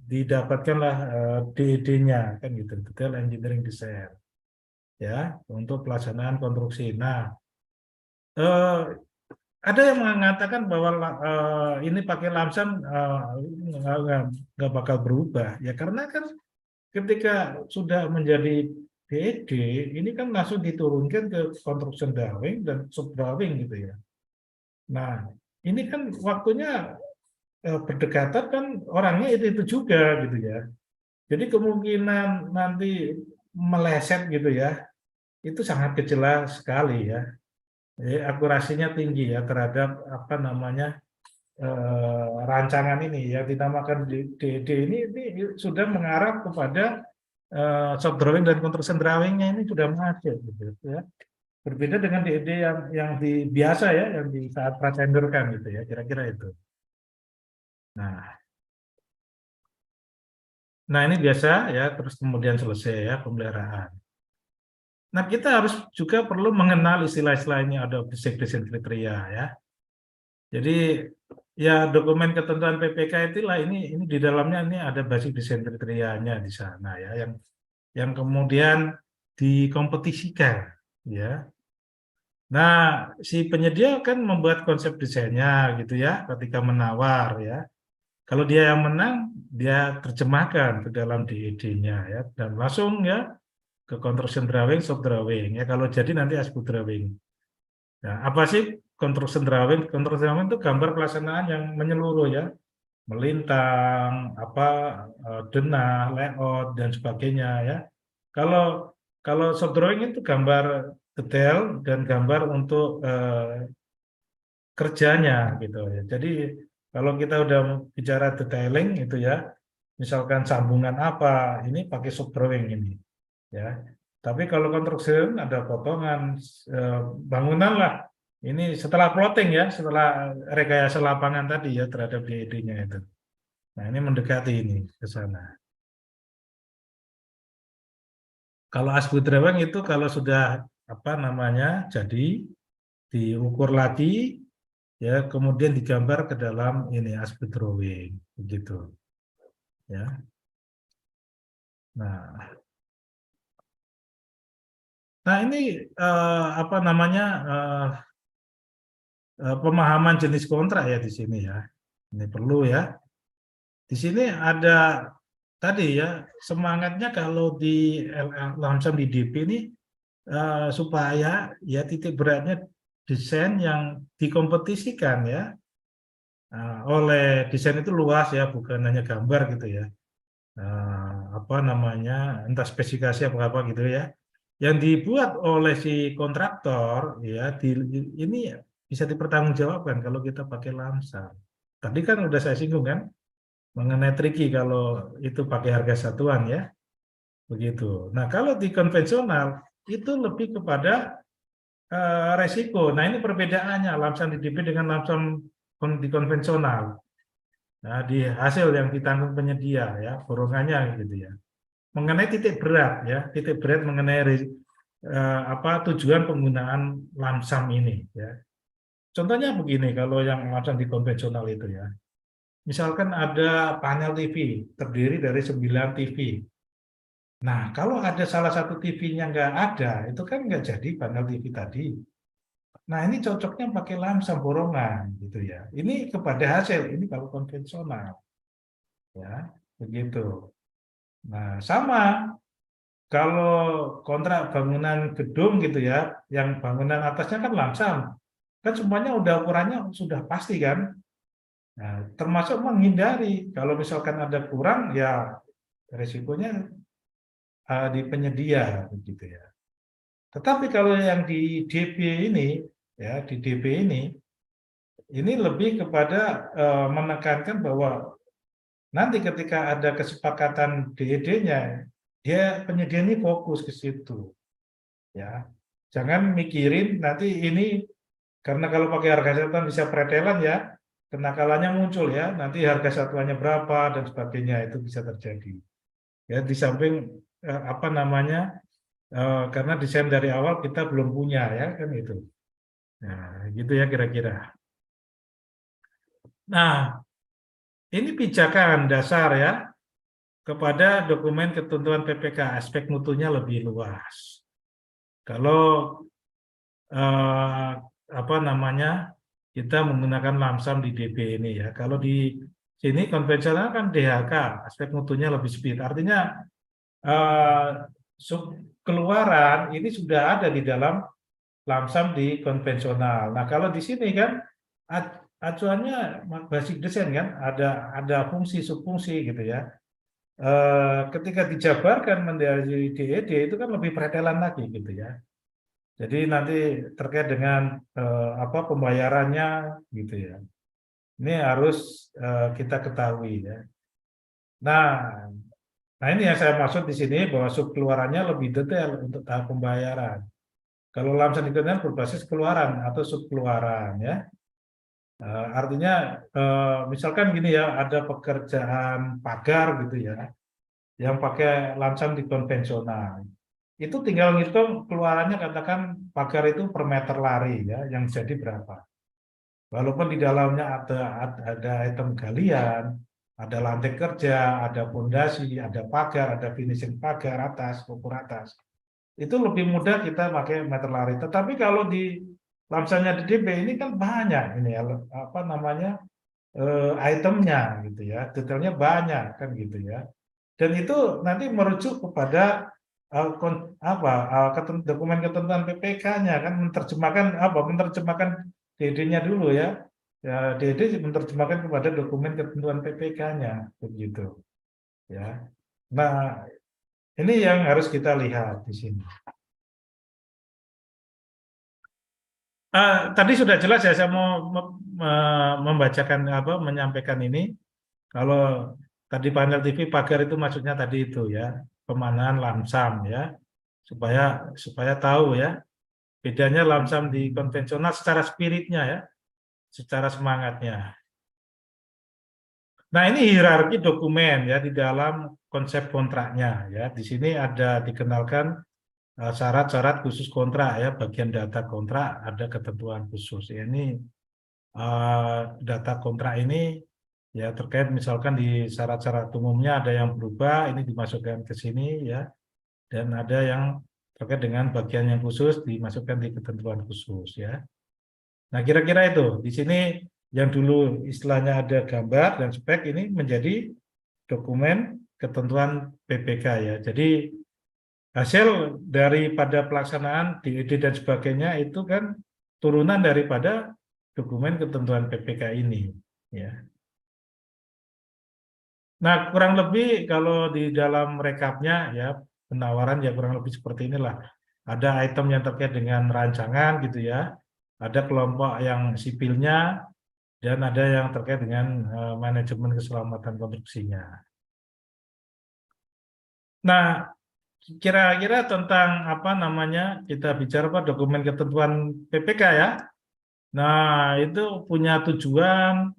didapatkanlah DED-nya kan gitu, detail engineering design ya untuk pelaksanaan konstruksi. Nah, eh, ada yang mengatakan bahwa ini pakai lamsam nggak bakal berubah ya, karena kan ketika sudah menjadi DED ini kan langsung diturunkan ke construction drawing dan sub drawing gitu ya. Nah, ini kan waktunya berdekatan kan orangnya itu juga gitu ya. Jadi kemungkinan nanti meleset gitu ya, itu sangat kecil sekali ya. Jadi akurasinya tinggi ya terhadap apa namanya rancangan ini ya dinamakan DED ini sudah mengarah kepada soft drawing dan construction drawingnya ini sudah masuk gitu ya. Berbeda dengan DED yang biasa ya, yang di saat pretender kan gitu ya, kira-kira itu. Nah, ini biasa ya, terus kemudian selesai ya pemeliharaan. Nah, kita harus juga perlu mengenal istilah-istilah ini, ada basic design kriteria ya. Jadi ya dokumen ketentuan PPK itulah ini di dalamnya ini ada basic design kriterianya di sana ya, yang kemudian dikompetisikan ya. Nah, si penyedia kan membuat konsep desainnya gitu ya, ketika menawar ya. Kalau dia yang menang, dia terjemahkan ke dalam DED-nya ya, dan langsung ya ke construction drawing, soft drawing ya. Kalau jadi nanti as-built drawing. Nah, apa sih construction drawing? Construction drawing itu gambar pelaksanaan yang menyeluruh ya, melintang, apa denah, layout dan sebagainya ya. Kalau kalau soft drawing itu gambar detail dan gambar untuk kerjanya gitu ya. Jadi kalau kita udah bicara detailing itu ya, misalkan sambungan apa, ini pakai soft drawing ini ya. Tapi kalau construction ada potongan eh, bangunan lah. Ini setelah plotting ya, setelah rekayasa lapangan tadi ya terhadap DED-nya itu. Nah, ini mendekati ini ke sana. Kalau as-built drawing itu kalau sudah apa namanya jadi diukur lagi ya kemudian digambar ke dalam ini as-built drawing begitu ya. Nah, ini apa namanya pemahaman jenis kontrak ya di sini ya. Ini perlu ya. Di sini ada tadi ya semangatnya kalau di langsung di DP ini supaya ya titik beratnya desain yang dikompetisikan ya oleh desain itu luas ya bukan hanya gambar gitu ya. Apa namanya entah spesifikasi apa gitu ya yang dibuat oleh si kontraktor ya ini bisa dipertanggungjawabkan kalau kita pakai lamsam. Tadi kan udah saya singgung kan mengenai tricky kalau itu pakai harga satuan ya begitu. Nah kalau di konvensional itu lebih kepada resiko. Nah ini perbedaannya lamsam di DP dengan lamsam di konvensional. Nah, di hasil yang ditanggung penyedia ya borongannya gitu ya. Mengenai titik berat ya, titik berat mengenai apa tujuan penggunaan lamsam ini ya. Contohnya begini kalau yang lamsam di konvensional itu ya. Misalkan ada panel TV terdiri dari 9 TV. Nah, kalau ada salah satu TV-nya nggak ada, itu kan nggak jadi panel TV tadi. Nah, ini cocoknya pakai lamsam borongan gitu ya. Ini kepada hasil, ini kalau konvensional ya, begitu. Nah, sama kalau kontrak bangunan gedung gitu ya, yang bangunan atasnya kan lamsam, kan semuanya udah ukurannya sudah pasti kan. Nah, termasuk menghindari kalau misalkan ada kurang ya resikonya di penyedia begitu ya. Tetapi kalau yang di DP ini ya di DP ini lebih kepada menekankan bahwa nanti ketika ada kesepakatan DED-nya dia penyedia ini fokus ke situ ya. Jangan mikirin nanti ini karena kalau pakai harga satuan bisa pretelan ya, kenakalannya muncul ya, nanti harga satuannya berapa dan sebagainya itu bisa terjadi. Ya di samping apa namanya karena desain dari awal kita belum punya ya kan itu. Nah, gitu ya kira-kira. Nah, ini pijakan dasar ya kepada dokumen ketentuan PPK, aspek mutunya lebih luas. Kalau eh, apa namanya kita menggunakan lamsam di DB ini ya. Kalau di sini konvensional kan DHK, aspek mutunya lebih sempit. Artinya eh, keluaran ini sudah ada di dalam lamsam di konvensional. Nah, kalau di sini kan acuannya basic design kan, ada fungsi subfungsi gitu ya. Ketika dijabarkan menjadi DED itu kan lebih pretelan lagi gitu ya. Jadi nanti terkait dengan apa pembayarannya gitu ya. Ini harus kita ketahui ya. Nah, nah ini yang saya maksud di sini bahwa sub keluarannya lebih detail untuk tahap pembayaran. Kalau lamsan itu kan berbasis keluaran atau sub keluaran ya. Artinya misalkan gini ya, ada pekerjaan pagar gitu ya, yang pakai lamsam di konvensional. Itu tinggal ngitung keluarannya, katakan pagar itu per meter lari ya, yang jadi berapa. Walaupun di dalamnya ada item galian, ada lantai kerja, ada fondasi, ada pagar, ada finishing pagar atas, ukur atas. Itu lebih mudah kita pakai meter lari. Tetapi kalau di lamsanya di DB ini kan banyak ini ya, apa namanya, itemnya gitu ya, detailnya banyak kan gitu ya. Dan itu nanti merujuk kepada dokumen ketentuan PPK-nya kan, menerjemahkan DD-nya dulu ya. Ya, DD menerjemahkan kepada dokumen ketentuan PPK-nya begitu ya. Nah, ini yang harus kita lihat di sini. Tadi sudah jelas ya, saya mau membacakan menyampaikan ini. Kalau tadi panel TV pagar itu maksudnya tadi itu ya, pemanaan lamsam ya, supaya tahu ya bedanya lamsam di konvensional secara spiritnya ya, secara semangatnya. Nah, ini hierarki dokumen ya di dalam konsep kontraknya ya. Di sini ada dikenalkan syarat-syarat khusus kontrak ya, bagian data kontrak ada ketentuan khusus. Ya, ini data kontrak ini ya terkait misalkan di syarat-syarat umumnya ada yang berubah, ini dimasukkan ke sini ya, dan ada yang terkait dengan bagian yang khusus dimasukkan di ketentuan khusus ya. Nah, kira-kira itu di sini yang dulu istilahnya ada gambar dan spek ini menjadi dokumen ketentuan PPK ya. Jadi hasil daripada pelaksanaan DED dan sebagainya itu kan turunan daripada dokumen ketentuan PPK ini ya. Nah, kurang lebih kalau di dalam rekapnya ya, penawaran ya kurang lebih seperti inilah. Ada item yang terkait dengan rancangan gitu ya, ada kelompok yang sipilnya, dan ada yang terkait dengan manajemen keselamatan konstruksinya. Nah, kira-kira tentang apa namanya, kita bicara dokumen ketentuan PPK ya. Nah, itu punya tujuan,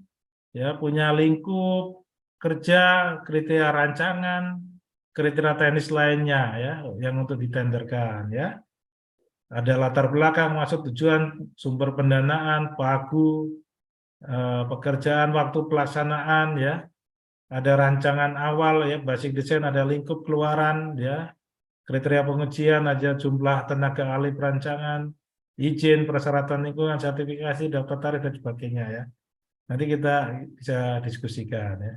ya, punya lingkup kerja, kriteria rancangan, kriteria teknis lainnya ya, yang untuk ditenderkan ya. Ada latar belakang, maksud, tujuan, sumber pendanaan, pagu, pekerjaan, waktu pelaksanaan ya. Ada rancangan awal ya, basic design, ada lingkup keluaran ya, kriteria pengujian, ada jumlah tenaga ahli perancangan, izin, persyaratan lingkungan, sertifikasi, daftar tarif dan sebagainya ya. Nanti kita bisa diskusikan ya.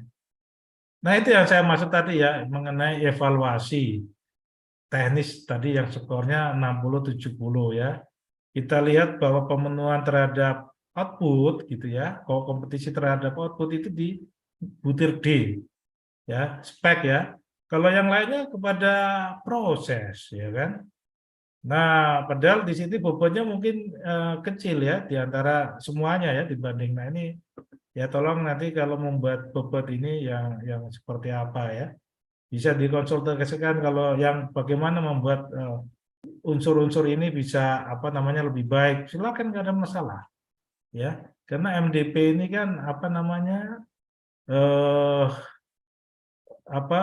Nah, itu yang saya maksud tadi ya, mengenai evaluasi teknis tadi yang skornya 60-70 ya. Kita lihat bahwa pemenuhan terhadap output gitu ya, kalau kompetisi terhadap output itu di butir D ya, spek ya. Kalau yang lainnya kepada proses ya kan. Nah, padahal di sini bobotnya mungkin kecil ya di antara semuanya ya dibanding. Nah, ini ya tolong nanti kalau membuat bobot ini yang seperti apa ya. Bisa dikonsultasikan kalau yang bagaimana membuat unsur-unsur ini bisa apa namanya lebih baik. Silakan, nggak ada masalah ya. Karena MDP ini kan apa namanya eh apa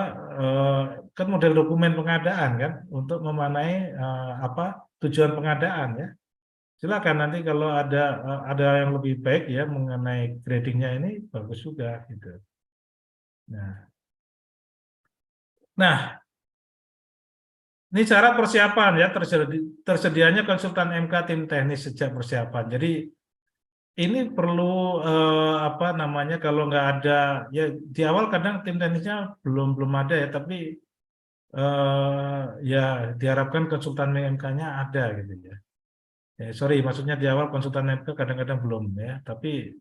kan model dokumen pengadaan kan untuk memanai apa tujuan pengadaan ya. Silakan nanti kalau ada yang lebih baik ya mengenai gradingnya ini bagus juga gitu. Nah, ini cara persiapan ya, tersedianya konsultan MK tim teknis sejak persiapan. Jadi ini perlu apa namanya, kalau nggak ada ya di awal kadang tim teknisnya belum ada ya, tapi ya diharapkan konsultan MK-nya ada gitu ya. Sorry, maksudnya di awal konsultan MK kadang-kadang belum ya, tapi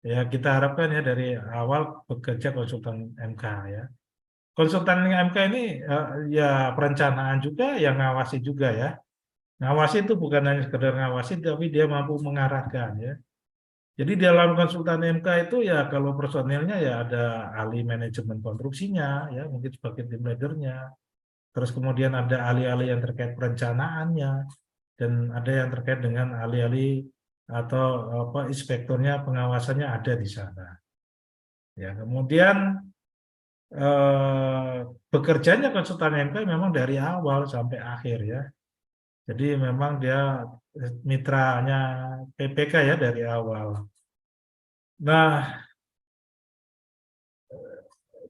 Ya kita harapkan ya dari awal bekerja konsultan MK ya. Konsultan MK ini ya perencanaan juga, yang ngawasi juga ya. Ngawasi itu bukan hanya sekedar ngawasi, tapi dia mampu mengarahkan ya. Jadi dalam konsultan MK itu ya kalau personilnya ya ada ahli manajemen konstruksinya ya, mungkin sebagai tim leadernya. Terus kemudian ada ahli-ahli yang terkait perencanaannya, dan ada yang terkait dengan ahli-ahli atau apa inspektornya, pengawasannya ada di sana. Ya, kemudian eh, bekerjanya konsultan MK memang dari awal sampai akhir ya. Jadi memang dia mitranya PPK ya dari awal. Nah,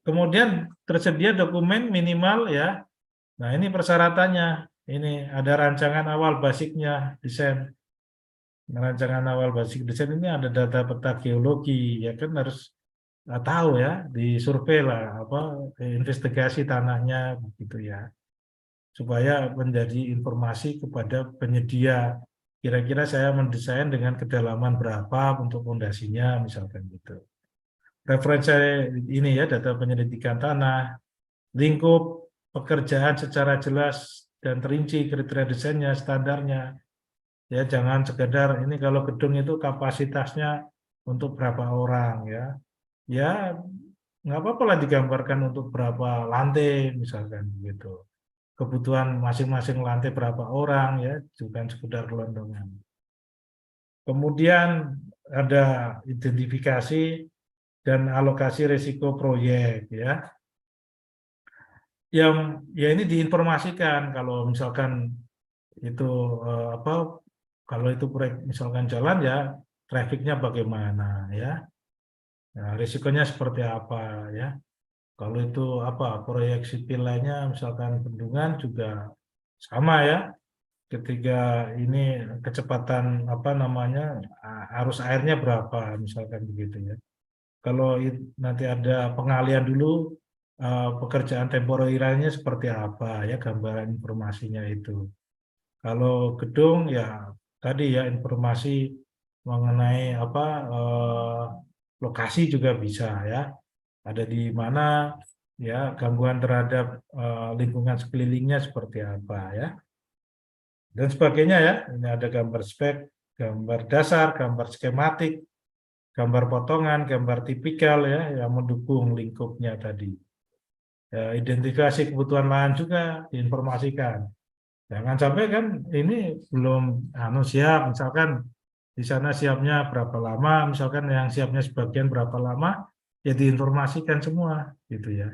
kemudian tersedia dokumen minimal ya. Nah, ini persyaratannya. Ini ada rancangan awal basicnya desain. Rancangan awal basic desain ini ada data peta geologi, ya kan harus tahu ya, disurvei lah apa investigasi tanahnya begitu ya, supaya menjadi informasi kepada penyedia. Kira-kira saya mendesain dengan kedalaman berapa untuk fondasinya, misalkan gitu. Referensi ini ya, data penyelidikan tanah, lingkup pekerjaan secara jelas dan terinci, kriteria desainnya, standarnya. Ya, jangan sekedar ini kalau gedung itu kapasitasnya untuk berapa orang ya. Ya, nggak apa-apa lah digambarkan untuk berapa lantai misalkan gitu. Kebutuhan masing-masing lantai berapa orang ya, bukan sekedar gelondongan. Kemudian ada identifikasi dan alokasi risiko proyek ya. Yang ya ini diinformasikan kalau misalkan itu apa, kalau itu proyek misalkan jalan ya, trafiknya bagaimana ya. Nah, risikonya seperti apa ya. Kalau itu apa proyek sipil lainnya misalkan bendungan juga sama ya. Ketika ini kecepatan apa namanya arus airnya berapa misalkan begitu ya. Kalau nanti ada pengalian dulu, pekerjaan temporernya seperti apa ya, gambaran informasinya itu. Kalau gedung ya tadi ya informasi mengenai apa lokasi juga bisa ya. Ada di mana ya, gangguan terhadap lingkungan sekelilingnya seperti apa ya, dan sebagainya ya. Ini ada gambar spek, gambar dasar, gambar skematik, gambar potongan, gambar tipikal ya yang mendukung lingkupnya tadi. Ya, identifikasi kebutuhan lahan juga diinformasikan. Jangan sampai kan ini belum siap, misalkan di sana siapnya berapa lama, misalkan yang siapnya sebagian berapa lama, ya diinformasikan semua gitu ya.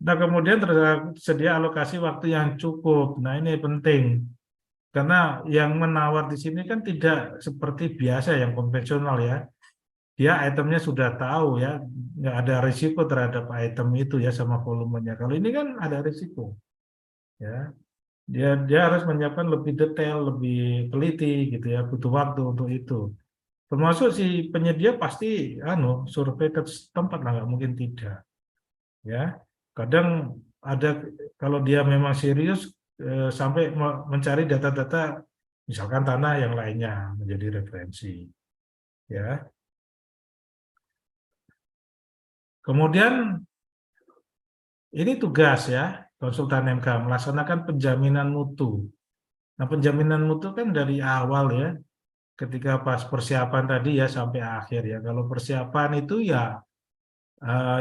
Nah, kemudian tersedia alokasi waktu yang cukup. Nah, ini penting. Karena yang menawar di sini kan tidak seperti biasa yang konvensional ya. Dia itemnya sudah tahu ya, nggak ada risiko terhadap item itu ya sama volumenya. Kalau ini kan ada risiko ya. Dia harus menyiapkan lebih detail, lebih teliti gitu ya, butuh waktu untuk itu. Termasuk si penyedia pasti survei ke tempat lah, nggak mungkin tidak ya. Kadang ada, kalau dia memang serius sampai mencari data-data misalkan tanah yang lainnya menjadi referensi ya. Kemudian ini tugas ya konsultan MK melaksanakan penjaminan mutu. Nah, penjaminan mutu kan dari awal ya, ketika pas persiapan tadi ya sampai akhir ya. Kalau persiapan itu ya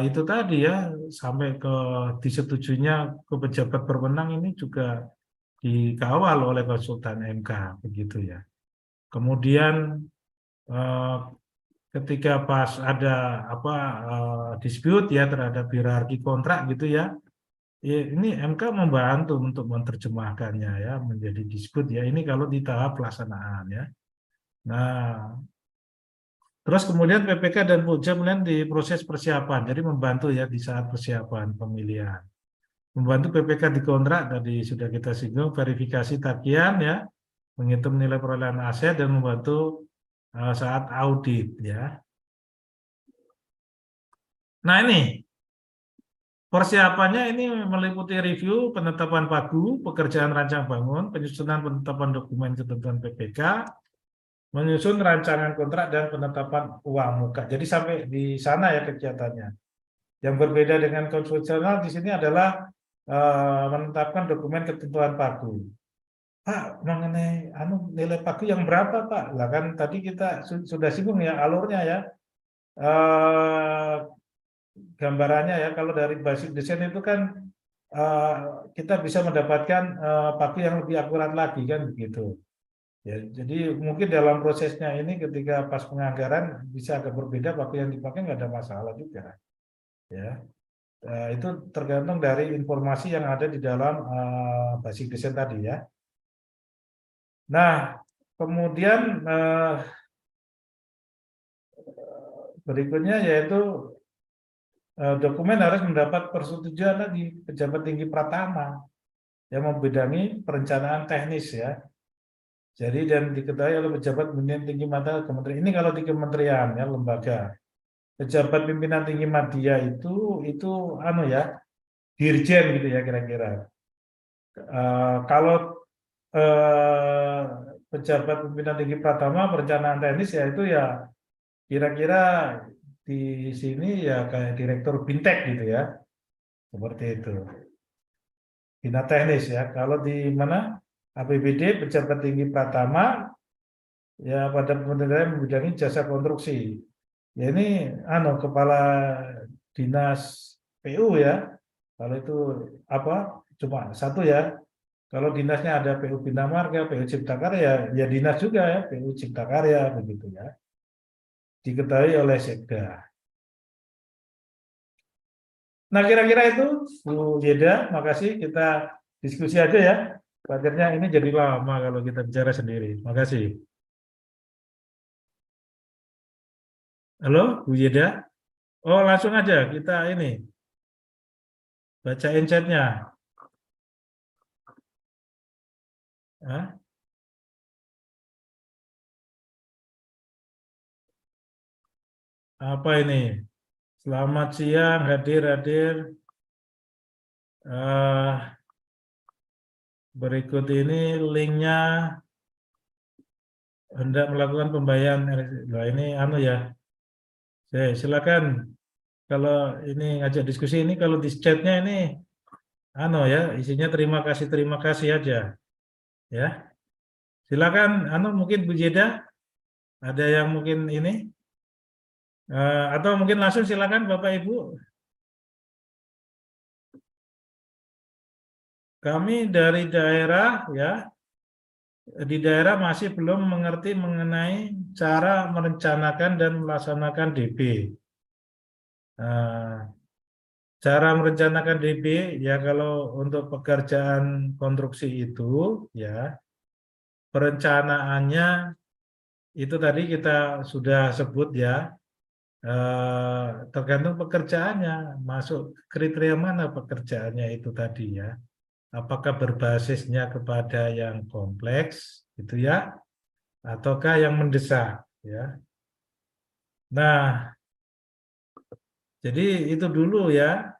itu tadi ya, sampai ke disetujuinya ke pejabat berwenang ini juga dikawal oleh konsultan MK begitu ya. Kemudian eh, ketika pas ada apa dispute ya terhadap hierarki kontrak gitu ya, ya ini MK membantu untuk menerjemahkannya ya menjadi dispute ya. Ini kalau di tahap pelaksanaan ya. Nah, terus kemudian PPK dan Pujam kemudian di proses persiapan, jadi membantu ya di saat persiapan pemilihan. Membantu PPK di kontrak tadi sudah kita singgung, verifikasi tagihan ya, menghitung nilai perolehan aset dan membantu saat audit ya. Nah ini persiapannya ini meliputi review penetapan pagu, pekerjaan rancang bangun, penyusunan penetapan dokumen ketentuan PPK, menyusun rancangan kontrak dan penetapan uang muka. Jadi sampai di sana ya kegiatannya. Yang berbeda dengan konvensional di sini adalah menetapkan dokumen ketentuan pagu. Pak, mengenai nilai pagu yang berapa, Pak? Lah kan tadi kita sudah singgung ya alurnya ya. Eh, Gambarannya ya kalau dari basic design itu kan eh, kita bisa mendapatkan paku yang lebih akurat lagi kan begitu. Ya, jadi mungkin dalam prosesnya ini ketika pas penganggaran bisa agak berbeda, paku yang dipakai nggak ada masalah juga. Ya, itu tergantung dari informasi yang ada di dalam basic design tadi ya. Nah, kemudian berikutnya yaitu dokumen harus mendapat persetujuan lagi pejabat tinggi pratama yang membidangi perencanaan teknis ya. Jadi dan diketahui oleh pejabat pimpinan tinggi media kementerian. Ini kalau di kementerian ya lembaga. Pejabat pimpinan tinggi media itu ya dirjen gitu ya kira-kira. Kalau eh, pejabat pimpinan tinggi pratama perencanaan teknis ya itu ya kira-kira di sini ya kayak direktur Bintek gitu ya. Seperti itu. Bina teknis ya. Kalau di mana APBD pejabat tinggi pratama ya pada kementerian membidangi jasa konstruksi. Ya ini kepala dinas PU ya. Kalau itu apa? Cuma satu ya. Kalau dinasnya ada PU Bina Marga, PU Cipta Karya, ya dinas juga ya, PU Cipta Karya begitu ya. Diketahui oleh Sekda. Nah, kira-kira itu Bu Yeda, makasih kita diskusi aja ya. Akhirnya ini jadi lama kalau kita bicara sendiri. Makasih. Halo, Bu Yeda. Oh, langsung aja kita ini bacain chatnya. Hah? Apa ini? Selamat siang, hadir. Berikut ini linknya hendak melakukan pembayaran. Nah, ini ya. Silakan. Kalau ini ngajak diskusi ini kalau di chatnya ini ya isinya terima kasih aja ya. Silakan mungkin Bu Jeda ada yang mungkin ini atau mungkin langsung silakan Bapak Ibu. Kami dari daerah ya, di daerah masih belum mengerti mengenai cara merencanakan dan melaksanakan DB. Cara merencanakan DB ya kalau untuk pekerjaan konstruksi itu ya perencanaannya itu tadi kita sudah sebut ya tergantung pekerjaannya masuk kriteria mana pekerjaannya itu tadi ya. Apakah berbasisnya kepada yang kompleks gitu ya ataukah yang mendesak ya. Nah, jadi itu dulu ya.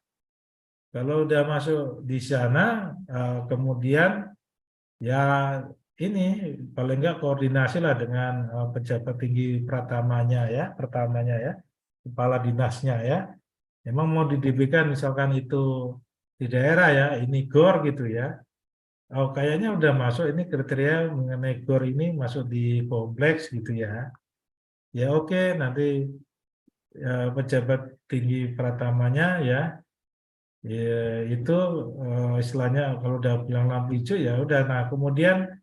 Kalau udah masuk di sana kemudian ya ini paling enggak koordinasi lah dengan pejabat tinggi pertamanya ya, kepala dinasnya ya. Memang mau didirikan misalkan itu di daerah ya, ini GOR gitu ya. Oh, kayaknya udah masuk ini kriteria mengenai GOR ini masuk di kompleks gitu ya. Ya oke, nanti pejabat tinggi pertamanya ya, itu istilahnya kalau udah bilang lampu hijau ya udah. Nah kemudian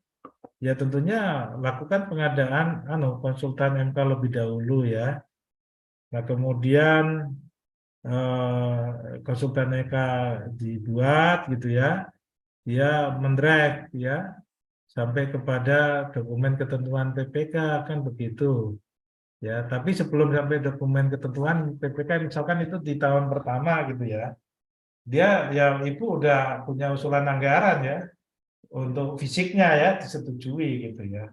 ya tentunya lakukan pengadaan konsultan MK lebih dahulu ya. Nah kemudian konsultan MK dibuat gitu ya, dia mendrag ya sampai kepada dokumen ketentuan PPK kan begitu ya. Tapi sebelum sampai dokumen ketentuan PPK misalkan itu di tahun pertama gitu ya, dia yang ibu udah punya usulan anggaran ya untuk fisiknya ya disetujui gitu ya.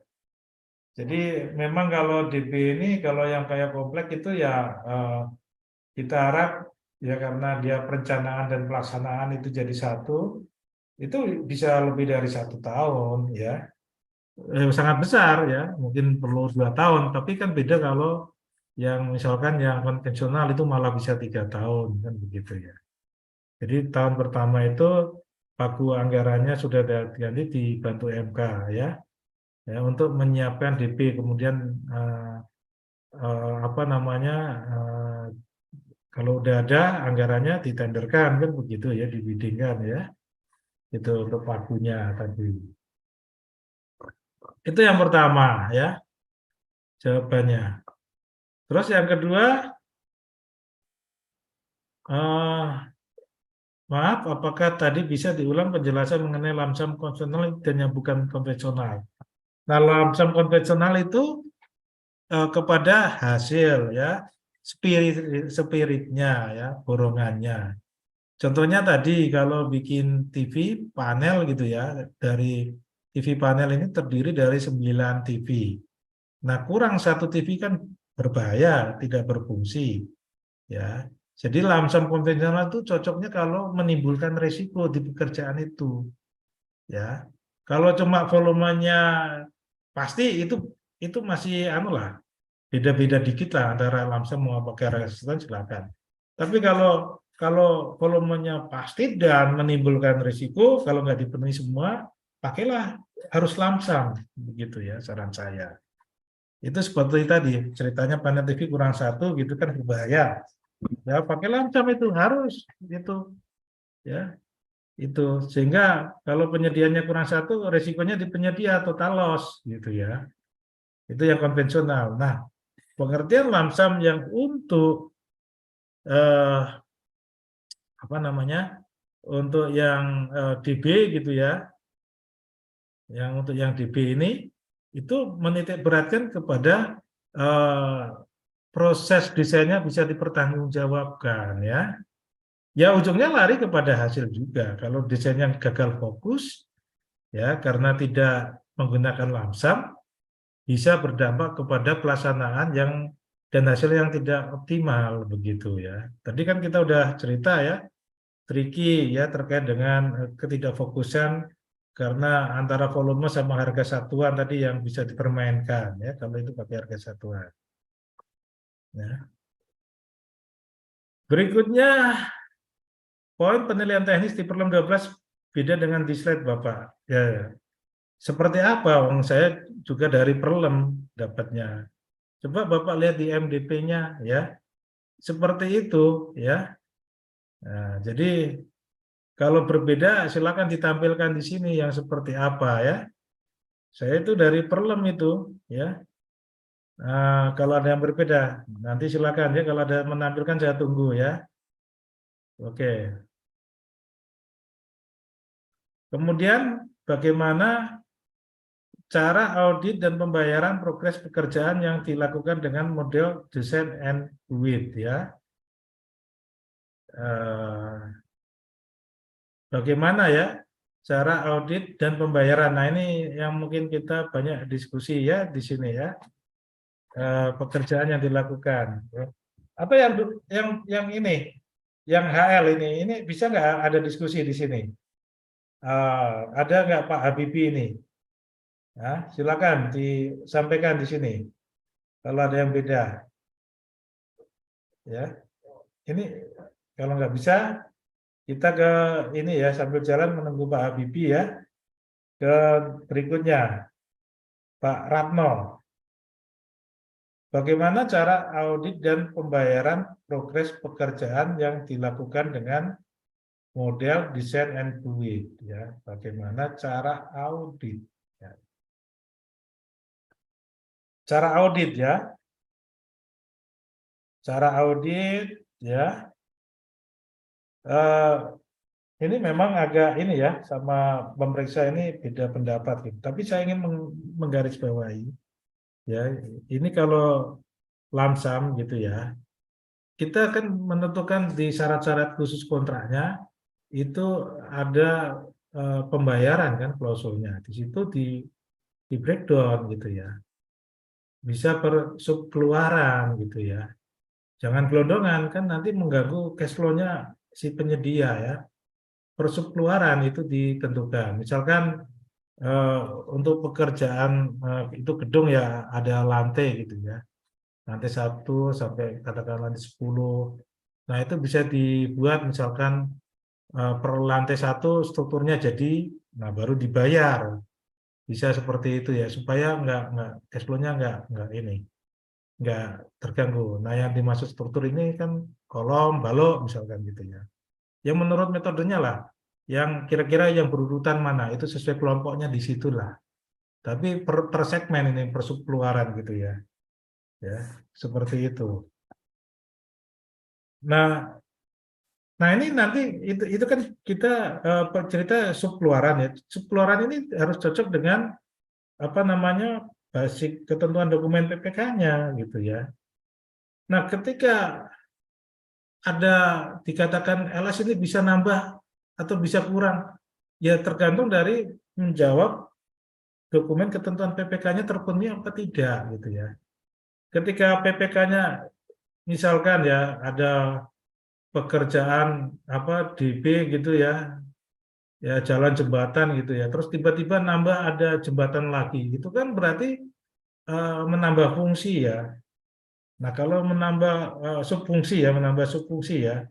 Jadi memang kalau DB ini kalau yang kayak kompleks itu ya kita harap ya karena dia perencanaan dan pelaksanaan itu jadi satu, itu bisa lebih dari 1 tahun ya. sangat besar ya, mungkin perlu 2 tahun, tapi kan beda kalau yang misalkan yang konvensional itu malah bisa 3 tahun kan begitu ya. Jadi tahun pertama itu pagu anggarannya sudah diganti dibantu MK ya, ya untuk menyiapkan DP, kemudian apa namanya kalau udah ada anggarannya ditenderkan kan begitu ya, dibiddingkan ya, itu untuk pagunya tadi. Itu yang pertama ya jawabannya. Terus yang kedua, maaf, apakah tadi bisa diulang penjelasan mengenai lamsam konvensional dan yang bukan konvensional? Nah, lamsam konvensional itu kepada hasil ya, spiritnya ya, borongannya. Contohnya tadi kalau bikin TV panel gitu ya, dari TV panel ini terdiri dari 9 TV. Nah, kurang satu TV kan berbahaya, tidak berfungsi. Ya, jadi lamsam konvensional itu cocoknya kalau menimbulkan risiko di pekerjaan itu. Ya, kalau cuma volumenya pasti itu masih anu lah, beda-beda dikit lah antara lamsam mau pakai resisten silakan. Tapi kalau volumenya pasti dan menimbulkan risiko, kalau nggak dipenuhi semua, pakailah harus lamsam begitu ya saran saya. Itu seperti tadi ceritanya panel TV kurang satu gitu kan berbahaya. Ya pakai lamsam itu harus gitu ya itu sehingga kalau penyediaannya kurang satu resikonya di penyedia total loss gitu ya. Itu yang konvensional. Nah, pengertian lamsam yang untuk eh, apa namanya? Untuk yang DB gitu ya. Yang untuk yang DB ini itu menitik beratkan kepada eh, proses desainnya bisa dipertanggungjawabkan ya. Ya ujungnya lari kepada hasil juga. Kalau desainnya gagal fokus, ya karena tidak menggunakan lamsam, bisa berdampak kepada pelaksanaan yang dan hasil yang tidak optimal begitu ya. Tadi kan kita udah cerita ya, tricky ya terkait dengan ketidakfokusan karena antara volume sama harga satuan tadi yang bisa dipermainkan ya kalau itu pakai harga satuan. Ya. Berikutnya poin penilaian teknis di Perlem 12 beda dengan di slide Bapak. Ya, ya. Seperti apa? Wong saya juga dari Perlem dapatnya. Coba Bapak lihat di MDP-nya ya. Seperti itu ya. Nah, jadi kalau berbeda silakan ditampilkan di sini yang seperti apa ya. Saya itu dari Perlem itu ya. Nah, kalau ada yang berbeda nanti silakan ya kalau ada menampilkan saya tunggu ya. Oke. Kemudian bagaimana cara audit dan pembayaran progres pekerjaan yang dilakukan dengan model design and build ya. Bagaimana ya cara audit dan pembayaran. Nah ini yang mungkin kita banyak diskusi ya di sini ya. Pekerjaan yang dilakukan. Ya. Apa yang ini, yang HL ini bisa nggak ada diskusi di sini? Ada nggak Pak Habibie ini? Ya, silakan disampaikan di sini. Kalau ada yang beda, ya. Ini kalau nggak bisa kita ke ini ya sambil jalan menunggu Pak Habibie ya. Ke berikutnya Pak Ratno. Bagaimana cara audit dan pembayaran progres pekerjaan yang dilakukan dengan model design and build ya. Bagaimana cara audit ya. Cara audit ya. Cara audit ya. Ini memang agak ini ya sama pemeriksa ini beda pendapat gitu. Tapi saya ingin menggarisbawahi ya. Ini kalau lamsam gitu ya. Kita kan menentukan di syarat-syarat khusus kontraknya itu ada pembayaran kan klausulnya. Di situ di breakdown gitu ya. Bisa per sub keluaran gitu ya. Jangan gelondongan kan nanti mengganggu cash flow-nya si penyedia ya. Per sub keluaran itu ditentukan. Misalkan eh, untuk pekerjaan itu gedung ya ada lantai gitu ya, lantai 1 sampai katakan lantai 10. Nah itu bisa dibuat misalkan per lantai 1 strukturnya jadi, nah baru dibayar, bisa seperti itu ya supaya nggak cash flow-nya nggak ini nggak terganggu. Nah yang dimaksud struktur ini kan kolom, balok misalkan gitu ya. Yang menurut metodenya lah, yang kira-kira yang berurutan mana itu sesuai kelompoknya di situlah. Tapi per segmen ini per subkeluaran gitu ya seperti itu. Nah, nah ini nanti itu kan kita cerita subkeluaran ya. Subkeluaran ini harus cocok dengan apa namanya basic ketentuan dokumen PPK-nya gitu ya. Nah, ketika ada dikatakan LS ini bisa nambah atau bisa kurang, ya tergantung dari menjawab dokumen ketentuan PPK-nya terpenuhi apa tidak gitu ya. Ketika PPK-nya misalkan ya ada pekerjaan apa DB gitu ya jalan jembatan gitu ya. Terus tiba-tiba nambah ada jembatan lagi, itu kan berarti menambah fungsi ya. Nah kalau menambah menambah subfungsi ya,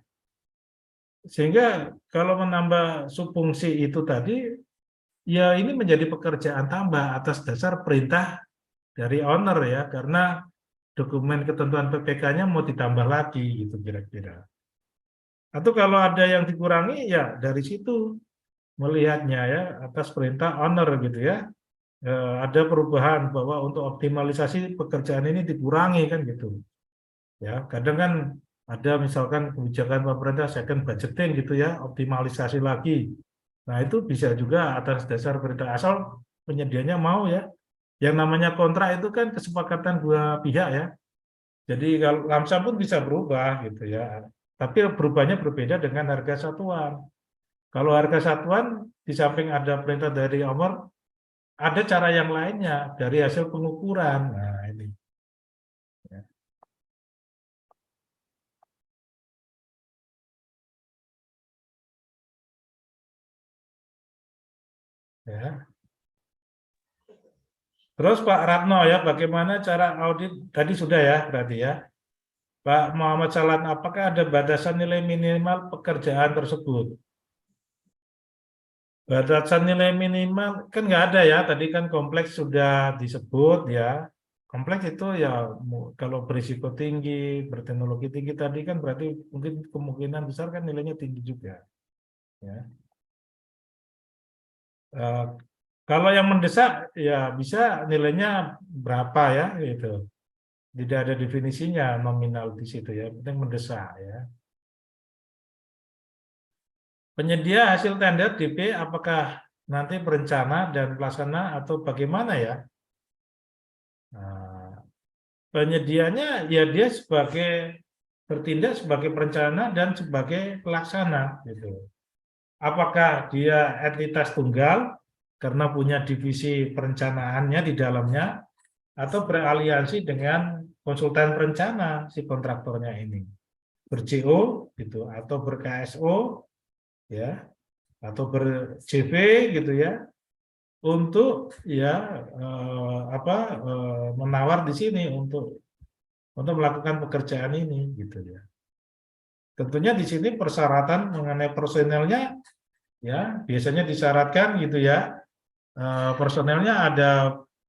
sehingga kalau menambah subfungsi itu tadi, ya ini menjadi pekerjaan tambah atas dasar perintah dari owner ya, karena dokumen ketentuan PPK-nya mau ditambah lagi gitu kira-kira. Atau kalau ada yang dikurangi ya dari situ melihatnya ya atas perintah owner gitu ya. Ada perubahan bahwa untuk optimalisasi pekerjaan ini dikurangi kan gitu. Ya, kadang kan ada misalkan kebijakan pemerintah second budgeting gitu ya, optimalisasi lagi. Nah, itu bisa juga atas dasar perintah asal penyedianya mau ya. Yang namanya kontrak itu kan kesepakatan dua pihak ya. Jadi kalau lamsam pun bisa berubah gitu ya. Tapi berubahnya berbeda dengan harga satuan. Kalau harga satuan di samping ada perintah dari owner, ada cara yang lainnya dari hasil pengukuran. Nah, ini. Ya. Terus Pak Ratno ya, bagaimana cara audit? Tadi sudah ya, berarti ya. Pak Muhammad Salan, apakah ada batasan nilai minimal pekerjaan tersebut? Batasan nilai minimal kan nggak ada ya. Tadi kan kompleks sudah disebut ya. Kompleks itu ya kalau berisiko tinggi, berteknologi tinggi tadi kan berarti mungkin kemungkinan besar kan nilainya tinggi juga. Ya. Eh, kalau yang mendesak ya bisa nilainya berapa ya gitu. Tidak ada definisinya nominal di situ ya, penting mendesak ya. Penyedia hasil tender DP apakah nanti berencana dan pelaksana atau bagaimana ya? Nah, penyedianya ya dia sebagai bertindak sebagai perencana dan sebagai pelaksana gitu. Apakah dia entitas tunggal karena punya divisi perencanaannya di dalamnya atau beraliansi dengan konsultan perencana si kontraktornya ini, ber-CO gitu atau ber-KSO ya atau ber-CV gitu ya untuk ya menawar di sini untuk melakukan pekerjaan ini gitu ya. Tentunya di sini persyaratan mengenai personelnya ya biasanya disyaratkan gitu ya. Personelnya ada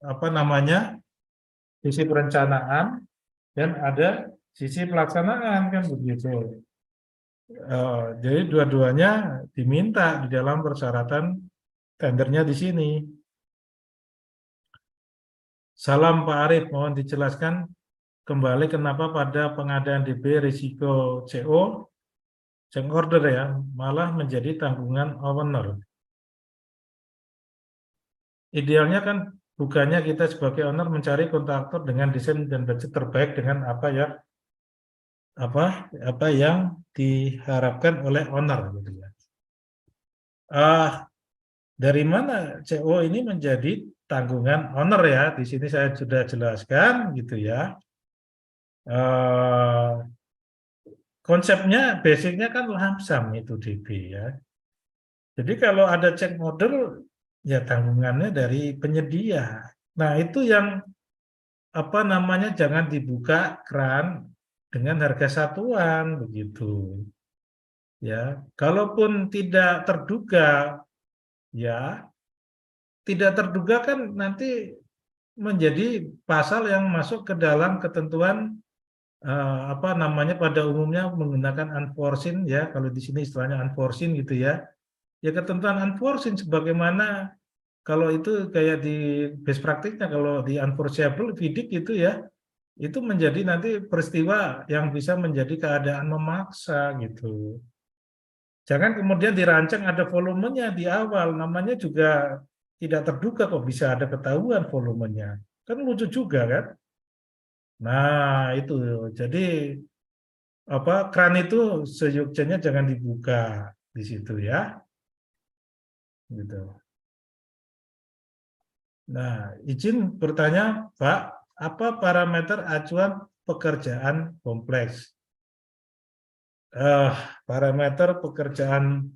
apa namanya sisi perencanaan dan ada sisi pelaksanaan kan begitu. Jadi dua-duanya diminta di dalam persyaratan tendernya di sini. Salam Pak Arief, mohon dijelaskan kembali kenapa pada pengadaan DB risiko CO, change order ya, malah menjadi tanggungan owner. Idealnya kan bukannya kita sebagai owner mencari kontraktor dengan desain dan budget terbaik dengan apa yang diharapkan oleh owner gitu ya. Dari mana CO ini menjadi tanggungan owner ya? Di sini saya sudah jelaskan gitu ya. Konsepnya, basicnya kan lump sum itu DB ya. Jadi kalau ada check order Ya tanggungannya dari penyedia. Nah, itu yang apa namanya, jangan dibuka keran dengan harga satuan begitu. Ya, kalaupun tidak terduga, ya tidak terduga kan nanti menjadi pasal yang masuk ke dalam ketentuan apa namanya, pada umumnya menggunakan unforeseen, ya kalau di sini istilahnya unforeseen gitu ya. Ya ketentuan unforeseen sebagaimana kalau itu kayak di best praktiknya, kalau di unforeseeable FIDIC itu ya, itu menjadi nanti peristiwa yang bisa menjadi keadaan memaksa gitu. Jangan kemudian dirancang ada volumenya di awal, namanya juga tidak terduga kok bisa ada ketahuan volumenya. Kan lucu juga kan? Nah, itu. Jadi apa, keran itu seyogyanya jangan dibuka di situ ya. Gitu. Nah, izin bertanya, Pak, apa parameter acuan pekerjaan kompleks? Eh, Parameter pekerjaan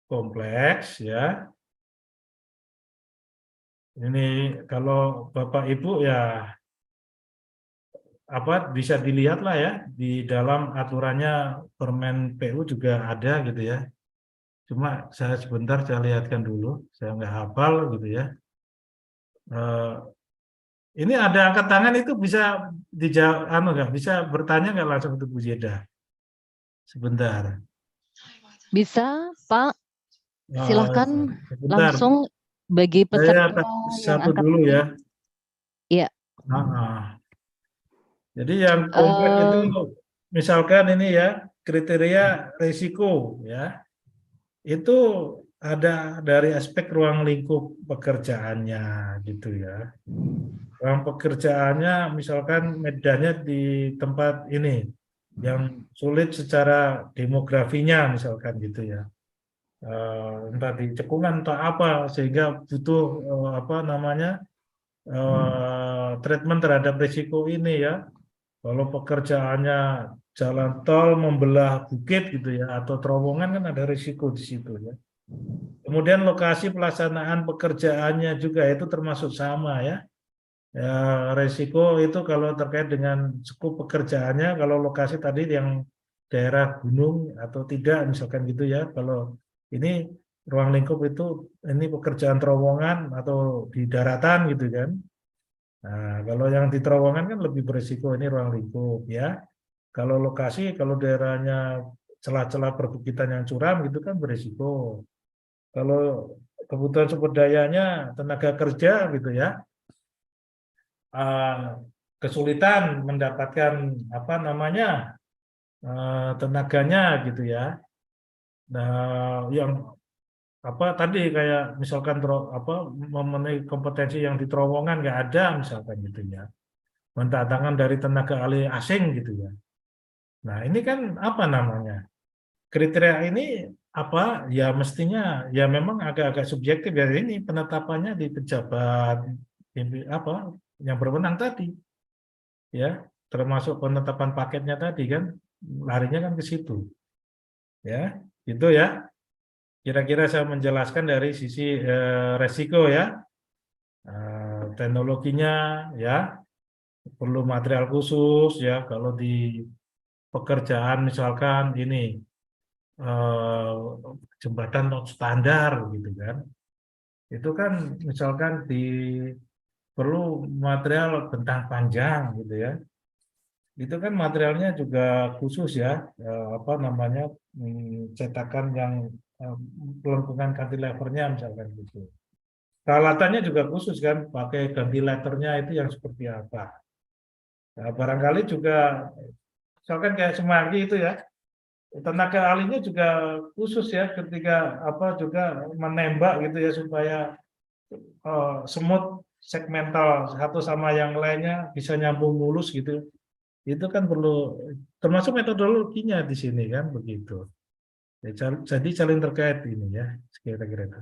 kompleks ya. Ini kalau Bapak Ibu ya apa bisa dilihat lah ya di dalam aturannya, Permen PU juga ada gitu ya. Cuma saya sebentar saya lihatkan dulu, saya nggak hafal gitu ya. Eh, ini ada angkat tangan, itu bisa dijawab, anu nggak bisa bertanya nggak langsung untuk Bu Jeda? Sebentar. Bisa, Pak. Eh, Silahkan Sebentar. langsung bagi Saya peserta yang satu angkat dulu tangan. ya. Iya. Jadi yang kompleks itu misalkan ini ya, kriteria risiko ya. Itu ada dari aspek ruang lingkup pekerjaannya gitu ya. Ruang pekerjaannya misalkan medannya di tempat ini yang sulit secara demografinya misalkan gitu ya. Entah di cekungan entah apa sehingga butuh apa namanya, treatment terhadap risiko ini ya. Kalau pekerjaannya jalan tol membelah bukit gitu ya, atau terowongan kan ada risiko di situ ya. Kemudian lokasi pelaksanaan pekerjaannya juga itu termasuk sama ya. Ya, risiko itu kalau terkait dengan skup pekerjaannya, kalau lokasi tadi yang daerah gunung atau tidak misalkan gitu ya. Kalau ini ruang lingkup itu, ini pekerjaan terowongan atau di daratan gitu kan. Nah, kalau yang di terowongan kan lebih berisiko, ini ruang lingkup ya. Kalau lokasi, kalau daerahnya celah-celah perbukitan yang curam gitu kan berisiko. Kalau kebutuhan sumber dayanya tenaga kerja gitu ya, eh, kesulitan mendapatkan apa namanya, tenaganya gitu ya. Nah, yang apa tadi kayak misalkan apa memenuhi kompetensi yang di terowongan nggak ada misalkan gitu ya. Mendatangkan dari tenaga ahli asing gitu ya. Nah, ini kan apa namanya? Kriteria ini apa ya, mestinya ya memang agak-agak subjektif ya, ini penetapannya di pejabat apa yang berwenang tadi ya, termasuk penetapan paketnya tadi kan larinya kan ke situ ya, itu ya, kira-kira saya menjelaskan dari sisi resiko ya. Teknologinya ya perlu material khusus ya, kalau di pekerjaan misalkan ini eh, jembatan non standar gitu kan. Itu kan misalkan di perlu material bentang panjang gitu ya. Itu kan materialnya juga khusus ya, apa namanya, cetakan yang pelengkungan cantilevernya misalkan gitu. Peralatannya juga khusus kan, pakai ventilatornya itu yang seperti apa. Nah, barangkali juga misalkan kayak Semanggi itu ya, tenaga ahlinya juga khusus ya ketika apa juga menembak gitu ya supaya semut segmental satu sama yang lainnya bisa nyambung mulus gitu. Itu kan perlu termasuk metodologinya di sini kan begitu. Ya, jadi saling terkait ini ya, kira-kira itu.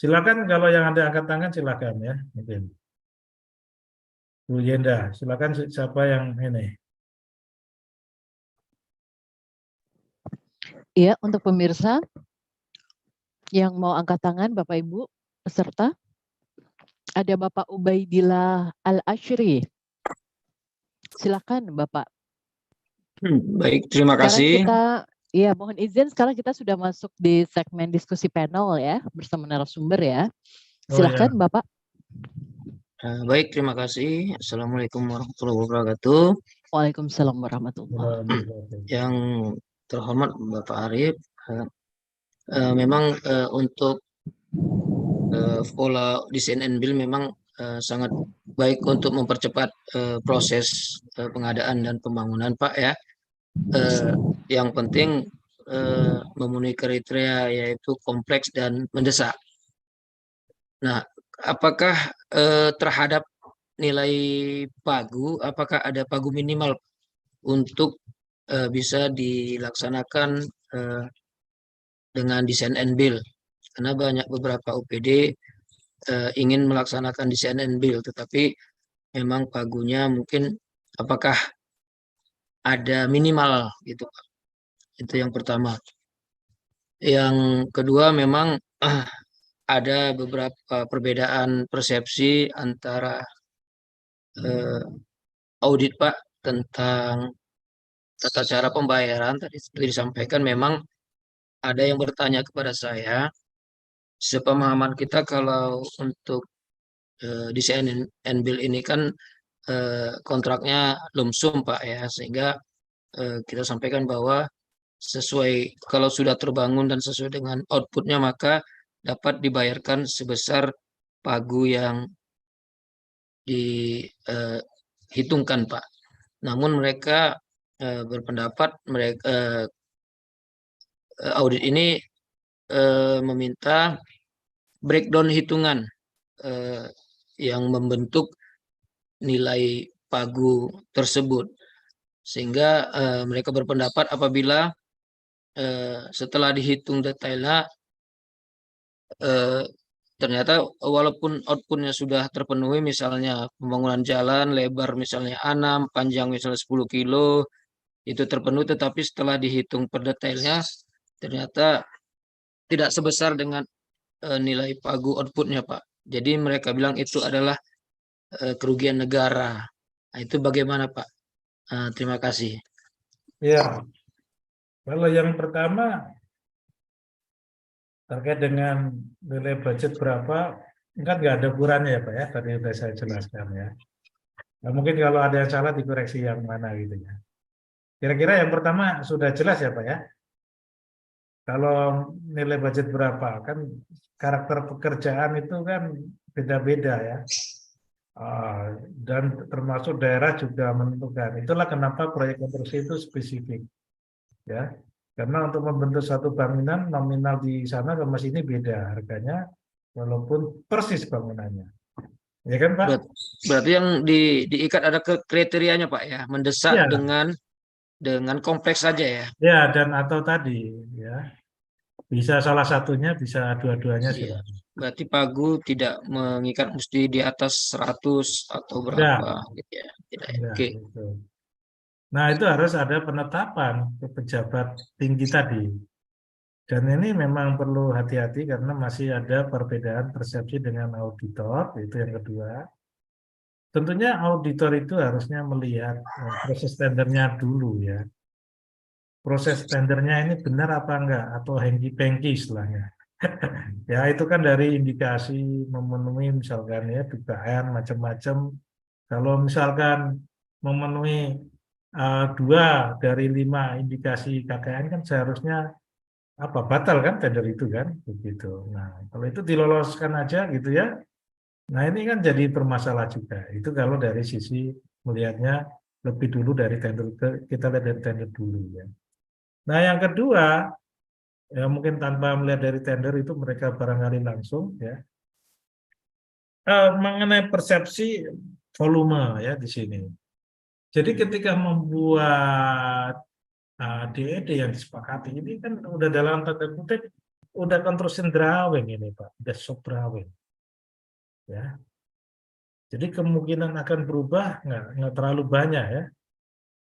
Silakan kalau yang ada angkat tangan silakan ya, mungkin Bu Yenda, silakan siapa yang ini. Iya, untuk pemirsa yang mau angkat tangan, Bapak Ibu peserta. ada Bapak Ubaidillah Al-Ashri. Silakan Bapak. Baik, terima Sekarang kasih. kita, ya mohon izin, sekarang kita sudah masuk di segmen diskusi panel ya, bersama narasumber ya. Oh, Silakan ya. Bapak. Baik, terima kasih. Assalamualaikum warahmatullahi wabarakatuh. Waalaikumsalam warahmatullahi. Yang terhormat Bapak Arif, memang untuk pola desain and build memang sangat baik untuk mempercepat proses pengadaan dan pembangunan, Pak ya. Yang penting memenuhi kriteria yaitu kompleks dan mendesak. Nah, apakah terhadap nilai pagu, apakah ada pagu minimal untuk bisa dilaksanakan dengan desain and build? Karena banyak beberapa OPD ingin melaksanakan desain and build, tetapi memang pagunya mungkin apakah ada minimal gitu, Pak. Itu yang pertama. Yang kedua memang ada beberapa perbedaan persepsi antara audit Pak tentang tata cara pembayaran. Tadi disampaikan memang ada yang bertanya kepada saya, sepemahaman kita kalau untuk desain and build ini kan kontraknya lump sum Pak ya, sehingga kita sampaikan bahwa sesuai kalau sudah terbangun dan sesuai dengan outputnya maka dapat dibayarkan sebesar pagu yang dihitungkan Pak. Namun mereka berpendapat mereka audit ini meminta breakdown hitungan yang membentuk nilai pagu tersebut, sehingga mereka berpendapat apabila setelah dihitung detailnya ternyata walaupun outputnya sudah terpenuhi, misalnya pembangunan jalan lebar misalnya 6, panjang misalnya 10 kilo, itu terpenuhi, tetapi setelah dihitung per detailnya ternyata tidak sebesar dengan nilai pagu outputnya Pak. Jadi mereka bilang itu adalah kerugian negara. Nah, itu bagaimana Pak? Terima kasih. Ya, kalau yang pertama terkait dengan nilai budget berapa, kan nggak ada ukurannya ya Pak ya, tadi sudah saya jelaskan ya. Nah, mungkin kalau ada yang salah dikoreksi yang mana gitu ya. Kira-kira yang pertama sudah jelas ya Pak ya. Kalau nilai budget berapa, kan karakter pekerjaan itu kan beda-beda ya. Dan termasuk daerah juga menentukan. Itulah kenapa proyek konstruksi itu spesifik. Ya, karena untuk membentuk satu bangunan nominal di sana sama sini beda harganya, walaupun persis bangunannya. Ya kan Pak? Berarti yang diikat ada kriterianya Pak ya, mendesak Ya, dengan kompleks saja ya. ya, dan atau tadi ya bisa salah satunya, bisa dua-duanya Iya. silakan. Berarti pagu tidak mengikat mesti di atas 100 atau berapa Ya, gitu ya. Tidak. ya, Oke. itu. Nah, itu harus ada penetapan ke pejabat tinggi tadi. Dan ini memang perlu hati-hati karena masih ada perbedaan persepsi dengan auditor, itu yang kedua. Tentunya auditor itu harusnya melihat proses tendernya dulu ya. Proses tendernya ini benar apa enggak, atau hengki-pengki istilahnya. Ya, itu kan dari indikasi memenuhi misalkan ya dugaan macam-macam. Kalau misalkan memenuhi 2 dari 5 indikasi KKN kan seharusnya apa batal kan tender itu kan begitu. Nah, kalau itu diloloskan aja gitu ya. Nah, ini kan jadi bermasalah juga. Itu kalau dari sisi melihatnya lebih dulu dari tender kita lihat dari tender dulu ya. Nah, yang kedua ya mungkin tanpa melihat dari tender itu mereka barangkali langsung ya mengenai persepsi volume ya di sini. Jadi ketika membuat DED yang disepakati ini kan udah dalam tanda kutip udah construction drawing ini Pak, udah shop drawing ya. Jadi kemungkinan akan berubah nggak terlalu banyak ya.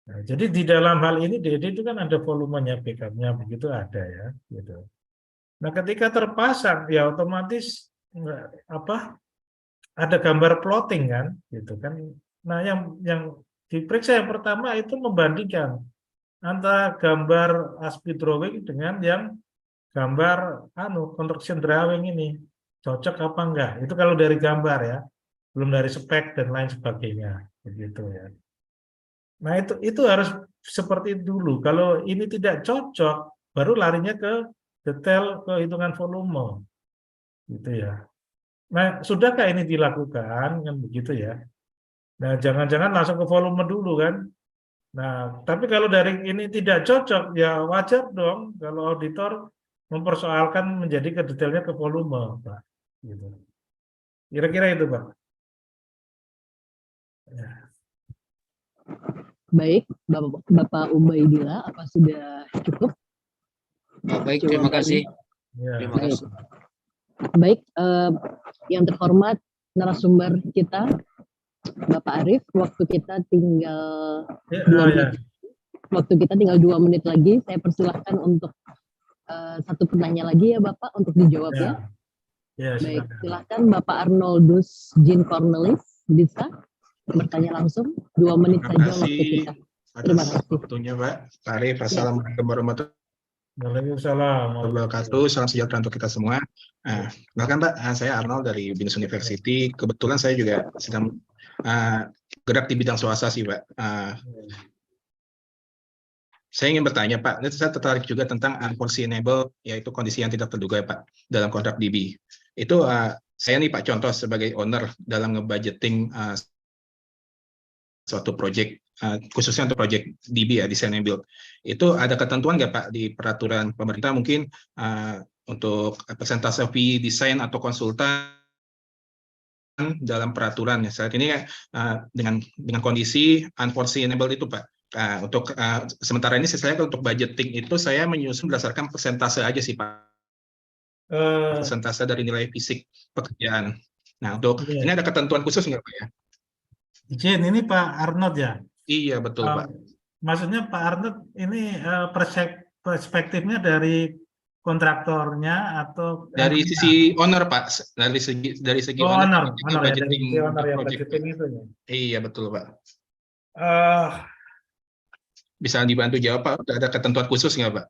Nah, jadi di dalam hal ini DED itu kan ada volumenya, backupnya begitu ada ya, gitu. Nah, ketika terpasang ya otomatis apa ada gambar plotting kan, gitu kan. Nah, yang diperiksa yang pertama itu membandingkan antara gambar ASPI drawing dengan yang gambar construction drawing ini cocok apa enggak. Itu kalau dari gambar ya, belum dari spek dan lain sebagainya, begitu ya. Nah, itu harus seperti dulu. Kalau ini tidak cocok, baru larinya ke detail ke hitungan volume, gitu ya. Nah, sudahkah ini dilakukan kan begitu ya? Nah, jangan-jangan langsung ke volume dulu kan? Nah, tapi kalau dari ini tidak cocok, ya wajar dong kalau auditor mempersoalkan menjadi ke detailnya ke volume, Pak. Gitu. Kira-kira itu, Pak. Ya. Baik, Bapak Ubaidillah, apa sudah cukup? Baik, terima kasih. Ya. Terima kasih. Baik, yang terhormat narasumber kita, Bapak Arief, waktu kita tinggal Ya, 2 ya. menit. Waktu kita tinggal 2 menit lagi. Saya persilahkan untuk satu pertanyaan lagi ya Bapak untuk dijawab ya. Ya, Baik, silakan. silahkan Bapak Arnoldus Jean Cornelis bisa bertanya langsung 2 menit Terima saja kasih waktu kita. Terima atas kasih. waktunya, Pak. Pak Arief, Assalamualaikum warahmatullahi Waalaikumsalam. wabarakatuh. Salam sejahtera untuk kita semua. Bahkan Pak, saya Arnold dari BINUS University. Kebetulan saya juga sedang gerak di bidang swasta sih, Pak. Saya ingin bertanya, Pak, saya tertarik juga tentang unforeseeable, yaitu kondisi yang tidak terduga, Pak, dalam kontrak DB. Itu saya nih, Pak, contoh sebagai owner dalam ngebudgeting suatu project, khususnya untuk project DB ya, design and build. Itu ada ketentuan nggak Pak di peraturan pemerintah mungkin untuk persentase fee desain atau konsultan dalam peraturan ya saat ini dengan kondisi unforeseeable itu Pak. Untuk sementara ini saya untuk budgeting itu saya menyusun berdasarkan persentase aja sih Pak. Persentase dari nilai fisik pekerjaan. Nah, untuk ini ada ketentuan khusus nggak Pak ya? Izin, ini Pak Arnold ya? Iya, betul Pak. Maksudnya Pak Arnold ini perspektifnya dari kontraktornya atau dari sisi owner Pak, dari segi owner ya, dari budgeting sisi owner ya, project. budgeting itu ya. Iya betul Pak. Bisa dibantu jawab Pak, ada ketentuan khusus nggak Pak?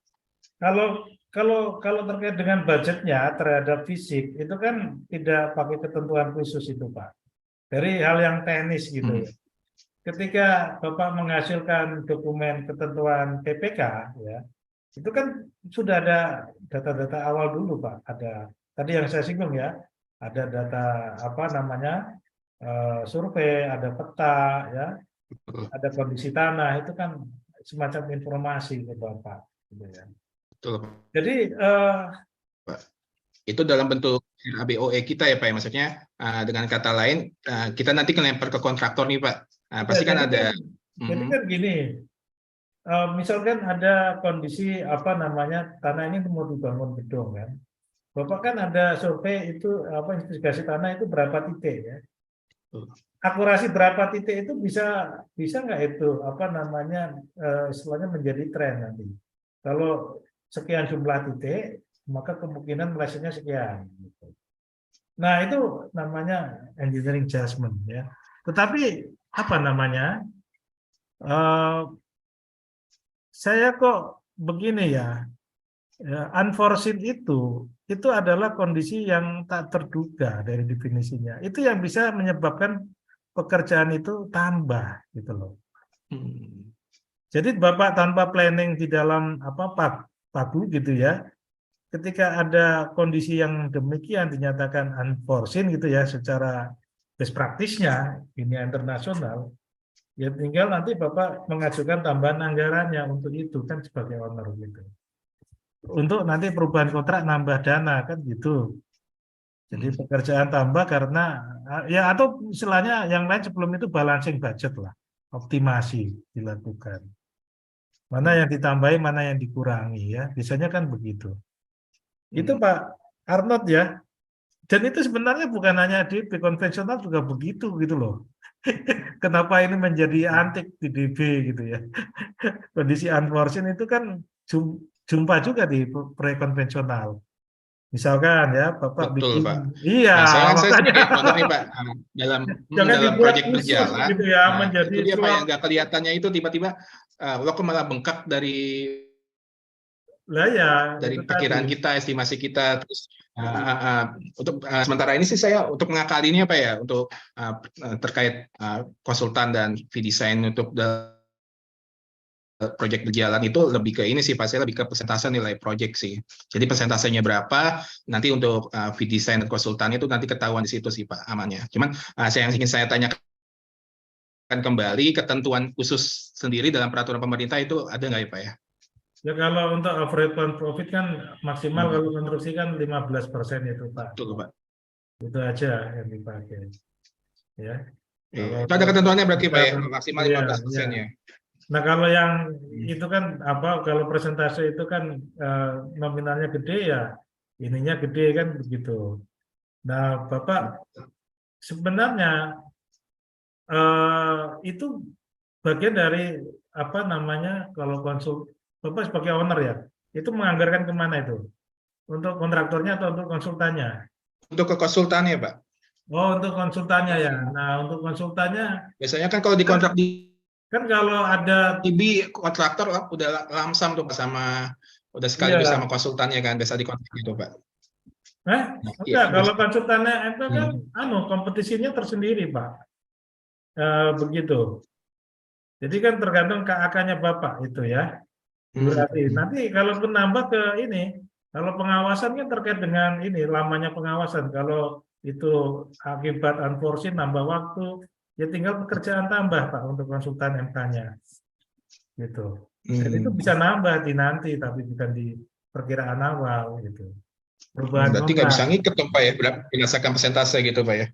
Kalau terkait dengan budgetnya terhadap fisik itu kan tidak pakai ketentuan khusus itu Pak. Dari hal yang teknis gitu. Ketika Bapak menghasilkan dokumen ketentuan PPK ya, itu kan sudah ada data-data awal dulu Pak. Ada tadi yang saya singgung ya, ada data survei, ada peta ya, ada kondisi tanah, itu kan semacam informasi ke Bapak gitu ya. Betul Pak. Jadi itu dalam bentuk RABOE kita ya Pak ya, maksudnya dengan kata lain kita nanti kelempar ke kontraktor nih Pak. Pasti kan ada. Jadi kan gini, misalkan ada kondisi tanah ini mau dibangun gedung kan, Bapak kan ada survei itu investigasi tanah itu berapa titik ya? Akurasi berapa titik itu bisa nggak itu istilahnya menjadi tren nanti. Kalau sekian jumlah titik, maka kemungkinan melesetnya sekian. Nah itu namanya engineering judgment ya. Tetapi saya kok begini ya, unforeseen itu adalah kondisi yang tak terduga dari definisinya. Itu yang bisa menyebabkan pekerjaan itu tambah gitu loh. Jadi Bapak tanpa planning di dalam pagu gitu ya, ketika ada kondisi yang demikian dinyatakan unforeseen gitu ya secara best practice-nya dunia internasional, ya tinggal nanti Bapak mengajukan tambahan anggarannya untuk itu kan sebagai owner gitu. Untuk nanti perubahan kontrak nambah dana kan gitu. Jadi pekerjaan tambah karena ya atau istilahnya yang lain sebelum itu balancing budget lah, optimasi dilakukan. Mana yang ditambahi, mana yang dikurangi ya. Biasanya kan begitu. Itu Pak Arnold ya. Dan itu sebenarnya bukan hanya DB konvensional juga begitu gitu loh. Kenapa ini menjadi antik di DB gitu ya. Kondisi unforeseen itu kan jumpa juga di proyek konvensional. Misalkan ya, Bapak Betul, bikin, Pak. iya Nah, saya makanya sebagai contoh nih, Pak, dalam jangan dalam dibuat proyek khusus berjalan, gitu ya, nah menjadi itu dia, Pak, suap. yang nggak kelihatannya itu tiba-tiba lo kok malah bengkak Lah ya, dari itu tadi. perkiraan kita, estimasi kita, terus untuk sementara ini sih saya untuk mengakalinya, Pak, ya, untuk terkait konsultan dan fee design untuk proyek berjalan itu lebih ke ini sih, Pak, saya lebih ke persentase nilai proyek sih. Jadi persentasenya berapa, nanti untuk fee design dan konsultan itu nanti ketahuan di situ sih, Pak, amannya. Cuman yang ingin saya tanyakan kembali, ketentuan khusus sendiri dalam peraturan pemerintah itu ada nggak ya, Pak, ya? Ya kalau untuk average profit kan maksimal kalau konstruksi kan 15% itu Pak. Betul, Pak. Itu aja yang dipakai. Ya. Kalau Itu ada ketentuannya berarti, Pak, ya, misalkan, maksimal iya, 15% iya. ya. Nah kalau yang itu kan apa? Kalau presentase itu kan nominalnya gede ya, ininya gede kan begitu. Nah Bapak sebenarnya itu bagian dari apa namanya kalau Bapak sebagai owner ya, itu menganggarkan kemana itu? Untuk kontraktornya atau untuk konsultannya? Untuk ke konsultannya, Pak. Oh, untuk konsultannya ya. Nah, untuk konsultannya Biasanya kan kalau di kan, kontrak di kan kalau ada IB kontraktor udah lamsam tuh sama udah sekaligus iya, sama konsultannya kan, biasa di kontrak gitu, Pak. Nah, iya, enggak kalau biasa. konsultannya itu kan kompetisinya tersendiri, Pak. Begitu. Jadi kan tergantung KAK-nya Bapak itu ya. Berarti nanti kalau nambah ke ini, kalau pengawasan kan terkait dengan ini lamanya pengawasan. Kalau itu akibat unforeseen nambah waktu, ya tinggal pekerjaan tambah Pak untuk konsultan MK-nya. Gitu. Dan itu bisa nambah di nanti, tapi bukan di perkiraan awal gitu. Perubahan Berarti nggak bisa kontrak. ngikat dong, Pak, ya, berdasarkan persentase gitu, Pak, ya.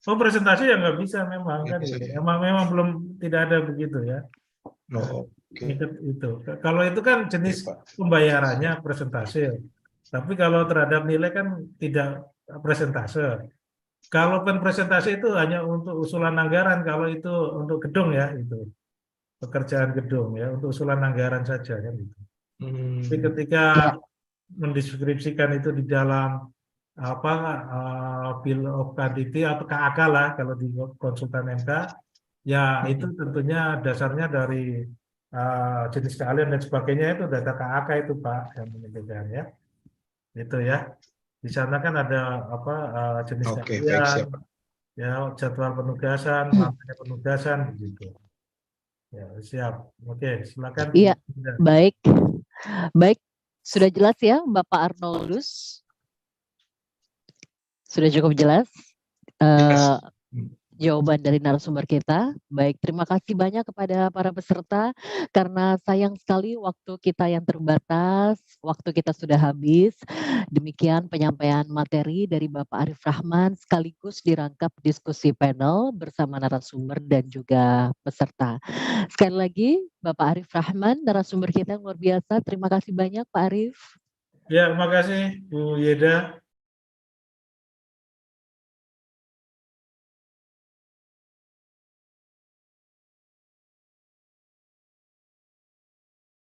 Oh presentasi ya nggak bisa memang Nggak kan bisa gitu. ya. Memang belum tidak ada begitu ya. Oh, oke. Itu. Kalau itu kan Ya, jenis Pak. pembayarannya presentase. Tapi kalau terhadap nilai kan tidak presentase. Kalau presentase itu hanya untuk usulan anggaran, kalau itu untuk gedung ya itu pekerjaan gedung ya untuk usulan anggaran saja kan itu. Tapi ketika Ya. mendeskripsikan itu di dalam apa bill of quantity atau KAK lah kalau di konsultan MK ya itu tentunya dasarnya dari jenis keahlian dan sebagainya itu data KAK itu Pak yang menentukan ya itu ya di sana kan ada apa jenis Oke, baik, keahlian siap, Pak. ya jadwal penugasan lamanya penugasan begitu ya siap oke silakan. Iya, baik. Baik, sudah jelas ya Bapak Arnoldus? Sudah cukup jelas jawaban dari narasumber kita. Baik, terima kasih banyak kepada para peserta karena sayang sekali waktu kita yang terbatas, waktu kita sudah habis. Demikian penyampaian materi dari Bapak Arif Rahman sekaligus dirangkap diskusi panel bersama narasumber dan juga peserta. Sekali lagi Bapak Arif Rahman, narasumber kita yang luar biasa. Terima kasih banyak Pak Arif. Ya, terima kasih Bu Yeda.